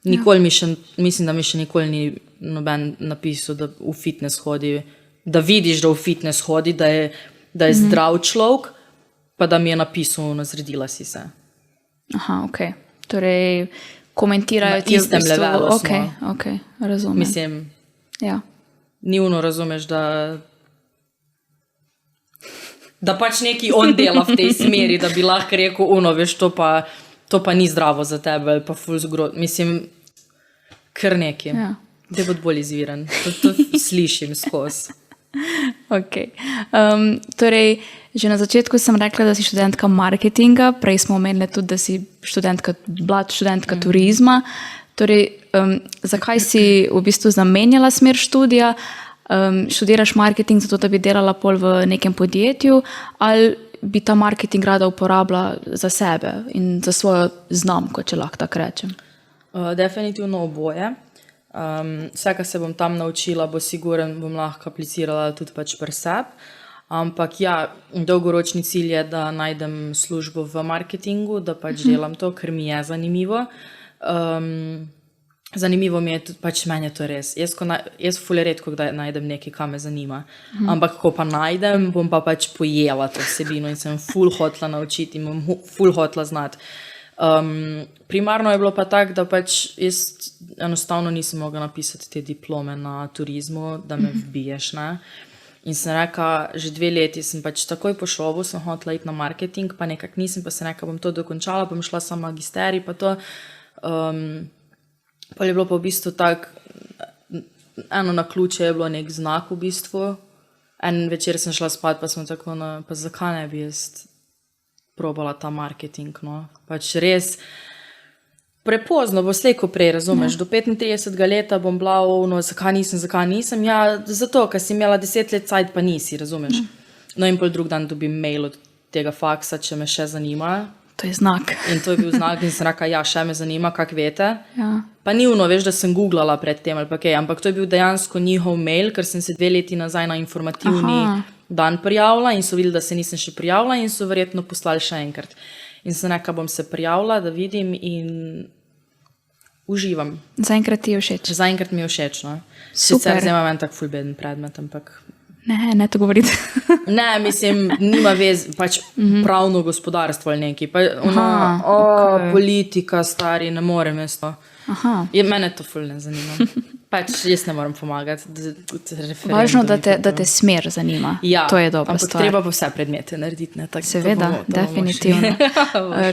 nikoli mislim, da mi še nikoli ni noben napisal, da v fitness hodi, da vidiš, da v fitness hodi, da je zdrav človek, pa da mi je napisal, zredila si se. Aha, ok. Torej, komentirajo ti v bistvu. Na istem levelu smo. Ok, razumem. Mislim, ja. Ni razumeš, da pač neki on dela v tej smeri, da bi lahko rekel, veš, to pa ni zdravo za tebe, ali pa ful zgrod. Mislim, kar neki. Ja. Da bo bolj izviren. To slišim skozi. Ok. Torej, že na začetku sem rekla, da si študentka marketinga, prej smo omenili tudi, da si študentka turizma. Torej, zakaj si v bistvu zamenjala smer študija? Študiraš marketing zato, da bi delala pol v nekem podjetju, ali bi ta marketing rada uporabila za sebe in za svojo znamko, če lahko tako rečem? Definitivno oboje. Vse, kar se bom tam naučila, bom lahko aplicirala tudi pač pri sebi. Ampak ja, dolgoročni cilj je, da najdem službo v marketingu, da pač delam to, ker mi je zanimivo. Zanimivo mi je tudi, pač meni je to res. Jaz ful redko, kdaj najdem nekaj, kar me zanima. Ampak, ko pa najdem, bom pa pač pojela to vsebino in sem ful hotla naučiti in bom ful hotla znati. Primarno je bilo pa tako, da pač jaz enostavno nisem mogla napisati te diplome na turizmu, da me vbiješ, ne. In sem rekla, že 2 leti sem pač takoj po šovu, sem hotela iti na marketing, pa nekak nisem, pa sem rekla, bom to dokončala, bom šla sama magisterij, pa to. Pa je bilo pa v bistvu tak, eno naključje je bilo nek znak v bistvu. En večer sem šla spat, pa sem tako, pa zakaj ne bi jaz probala ta marketing, no. Pač res prepozno bo slej, ko prej, razumeš, do 35 leta bom bila zakaj nisem, ja, zato, ker si imela 10 let cajt, pa nisi, razumeš. No in pol drug dan dobim mail od tega faksa, če me še zanima. To je znak. In to je bil znak in sem rekla, ja, še me zanima, kak vete. Ja. Pa ni veš, da sem googlala pred tem ali pa kaj, ampak to je bil dejansko njihov mail, ker sem se 2 leti nazaj na informativni dan prijavila in so videli, da se nisem še prijavila in so verjetno poslali še enkrat. In sem rekla, bom se prijavila, da vidim in uživam. Zaenkrat ti je všeč. Zaenkrat mi je všeč, no. Super. Sicer zdaj imam en tak ful beden predmet, ampak... Ne to govorite. Ne, mislim, nima vez, pač pravno gospodarstvo ali neki. Pa politika, stari, ne morem jaz to. Mene to ful ne zanima. Pač jaz ne morem pomagati. Važno, da te smer zanima. Ja, to je dobra stvar. Ampak treba pa vse predmete narediti. Ne, tak, seveda, definitivno.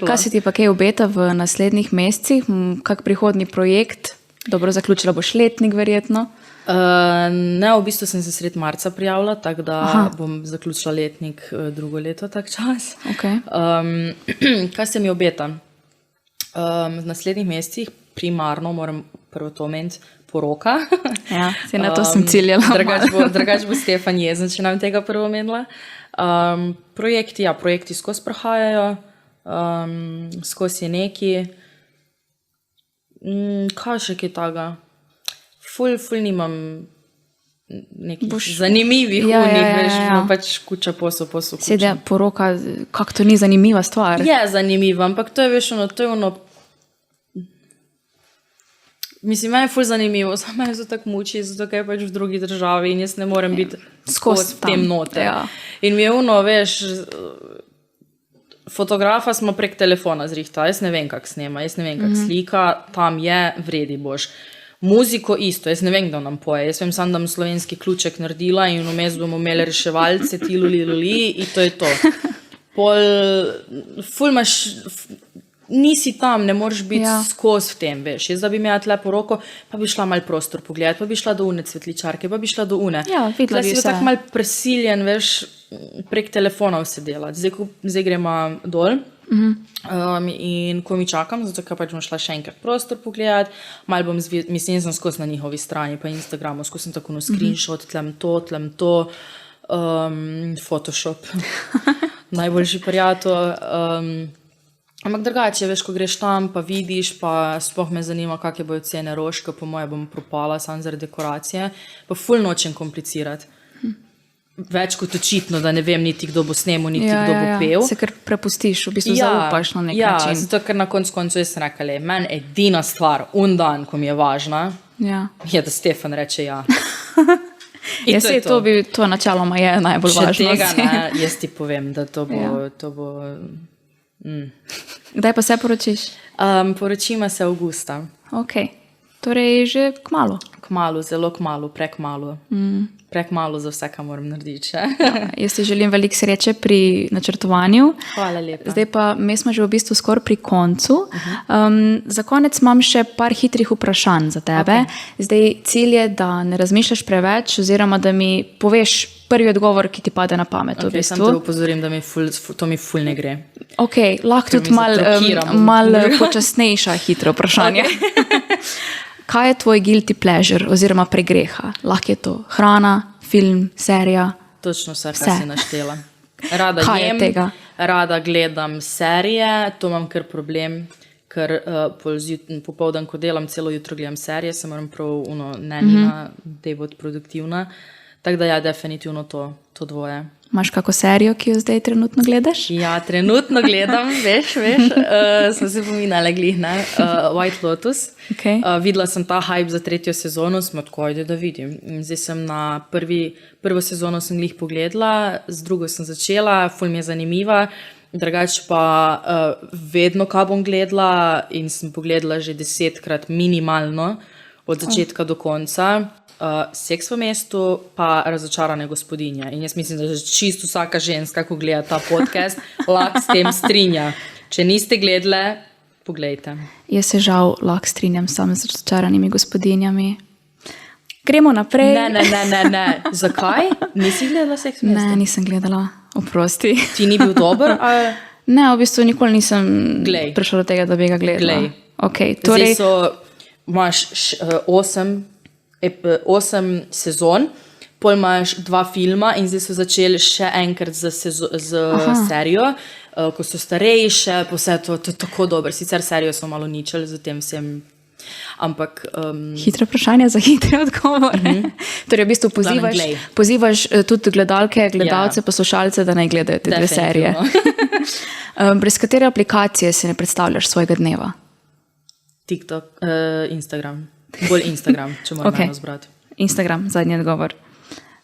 Kaj se ti pa kaj obeta v naslednjih mesecih? Kak prihodni projekt? Dobro, zaključila boš letnik verjetno. Ne, v bistvu sem se sred marca prijavila, tako da bom zaključila letnik 2. leto tak čas. Okay. Kaj se mi obeta? V naslednjih mesecih primarno moram prvo to omeniti poroka. Ja, se na to sem ciljala. Drugač bo Stefan jezen, če nam tega prvo omenila. Projekti skozi prahajajo, skozi je neki. Kaj še kaj taga? Ful nimam nekih zanimivih unih, veš, pač kuča posel kuča. Sede poroka, kak to ni zanimiva stvar? Je zanimiva, ampak to je, veš, to je mislim, meni je ful zanimivo, samo me so tako muči, zato ker je pač v drugi državi in jaz ne morem biti skozi tem note. Ja. In mi je veš, fotografa smo prek telefona zrihta, jaz ne vem, kak snema, jaz ne vem, kak slika, tam je, vredi boš. Muziko isto, jaz ne vem, kdo nam poje. Jaz vem sam, da bom slovenski ključek naredila in vmes bomo imeli reševalce, luli, in to je to. Nisi tam, ne moreš biti skozi v tem, veš. Jaz da bi imela tle poroko, pa bi šla mal prostor pogledati, pa bi šla do une cvetličarke, pa bi šla do une. Ja, videla bi vse. Tle si tako mal presiljen, veš, prek telefona vse delati. Zdaj gremo dol. In ko mi čakam, zato ker pač bom šla še enkrat prostor pogledati, malo bom, mislim, sem skozi na njihovi strani, pa Instagramu, skozi sem tako screenshot, tlem to, Photoshop, najboljši prijatelj. Ampak drugače, veš, ko greš tam, pa vidiš, pa sploh me zanima, kakje bojo cene rožke, po moje bom propala samo zaradi dekoracije, pa ful nočem komplicirati. Več kot očitno, da ne vem niti, kdo bo snemal, niti kdo bo pel. Se kar prepustiš, v bistvu zaupaš na nek način. Ja, zato ker na koncu jaz sem rekla, meni edina stvar, dan, ko mi je važna, je, da Stefan reče ja. To načeloma je najbolj važno. Če tega ne, jaz ti povem, da to bo... Kdaj pa se poročiš? Poročima se avgusta. Ok, torej že kmalu. Kmalu, zelo kmalu, prekmalu. Prekmalu za vse, kar moram narediti še. Jaz ti želim veliko sreče pri načrtovanju. Hvala lepa. Zdaj pa mi smo že v bistvu skoraj pri koncu. Za konec imam še par hitrih vprašanj za tebe. Zdaj cilj je, da ne razmišljaš preveč oziroma da mi poveš prvi odgovor, ki ti pade na pamet. Ok, sem te upozorim, da to mi ful ne gre. Ok, lahko tudi malo počasnejša hitro vprašanje. Kaj je tvoj guilty pleasure oziroma pregreha? Lahko je to hrana, film, serija? Točno vse, kar si naštela. Rada jem, rada gledam serije, to imam kar problem, ker popoldan, ko delam, celo jutro gledam serije, se moram prav nenina, da je bod produktivna. Tako da ja, definitivno to dvoje. Imaš kako serijo, ki jo zdaj trenutno gledaš? Ja, trenutno gledam, veš, smo se pominjali glih, ne, White Lotus. Okay. Videla sem ta hype za 3. sezono, smo tako, ajde da vidim. Zdaj sem na prvo sezono sem glih pogledala, z drugo sem začela, ful mi je zanimiva, drugače pa vedno, kaj bom gledala in sem pogledala že 10-krat minimalno, od začetka do konca. Seks v mestu, pa razočarane gospodinje. In jaz mislim, da že čisto vsaka ženska, ko gleda ta podcast, lahko s tem strinja. Če niste gledali, poglejte. Jaz se žal lahko strinjam samo z razočaranimi gospodinjami. Gremo naprej. Ne. Zakaj? Nisi gledala Seks v mestu? Ne, nisem gledala. Oprosti. Ti ni bil dober? Ali... Ne, v bistvu nikoli nisem prišla do tega, da bi ga gledala. Okay, torej... Imaš 8 sezon, pol imaš 2 filma in zdaj so začeli še enkrat z serijo, ko so starejše, pa vse to je tako dobro. Sicer serijo so malo ničeli z tem vsem, ampak... Hitre vprašanja za hitre odgovore. Torej, v bistvu pozivaš tudi gledalce, poslušalce, da naj gledajo te 2 serije. Brez katere aplikacije si ne predstavljaš svojega dneva? TikTok, Instagram. Bolj Instagram, če moram eno zbrati. Instagram, zadnji odgovor.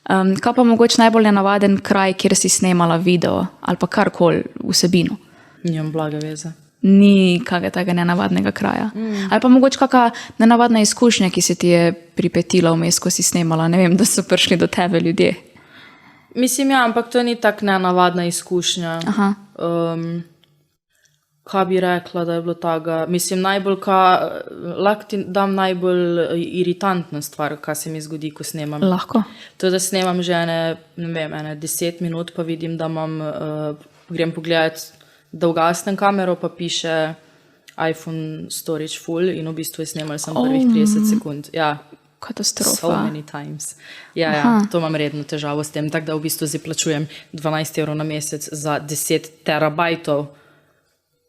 Kaj pa mogoče najbolj nenavaden kraj, kjer si snemala video ali pa karkoli vsebino? Nimam blage veze. Ni kakega nenavadnega kraja. Ali pa mogoče kakšna nenavadna izkušnja, ki se ti je pripetila vmes, ko si snemala, ne vem, da so prišli do tebe ljudje. Mislim, ja, ampak to ni tak nenavadna izkušnja. Kaj bi rekla, da je bilo taga? Mislim, lahko ti dam najbolj iritantno stvar, kaj se mi zgodi, ko snemam. Lahko. To je, da snemam že ene 10 minut, pa vidim, da grem pogledati, da ugasnem kamero, pa piše iPhone storage full in v bistvu je snemal samo prvih 30 sekund. Ja. Katastrofa. So many times. Ja, to imam redno težavo s tem, tako da v bistvu zdaj plačujem 12 € na mesec za 10 terabajtov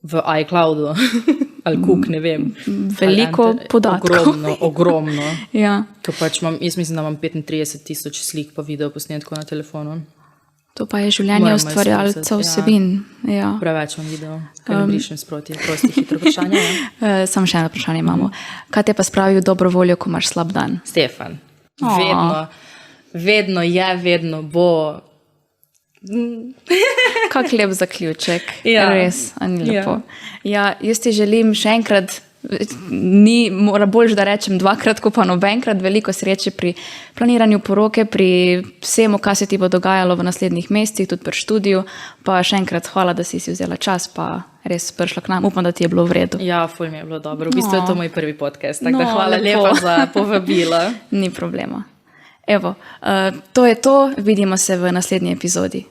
v iCloudu. Ali kuk, ne vem. Veliko podatkov. Ogromno. Ja. Jaz mislim, da imam 35,000 slik pa video posnetkov na telefonu. To pa je življenje ustvarjalca vsebin. Ja. Preveč imam video, ker ne brišem sproti. Prosti, hitro vprašanje. Samo še eno vprašanje imamo. Kaj te pa spravi v dobro voljo, ko imaš slab dan? Stefan. Vedno bo. Kak lep zaključek. Res, ni lepo. Ja, jaz ti želim še enkrat, mora boljš, da rečem 2-krat, ko pa nobenkrat, veliko sreče pri planiranju poroke, pri vsemu, kaj se ti bo dogajalo v naslednjih mesecih, tudi pri študiju, pa še enkrat hvala, da si vzela čas, pa res prišla k nam. Upam, da ti je bilo v redu. Ja, ful mi je bilo dobro. V bistvu je to moj prvi podcast, tako da hvala lepo za povabilo. Ni problema. Evo, to je to. Vidimo se v naslednji epizodi.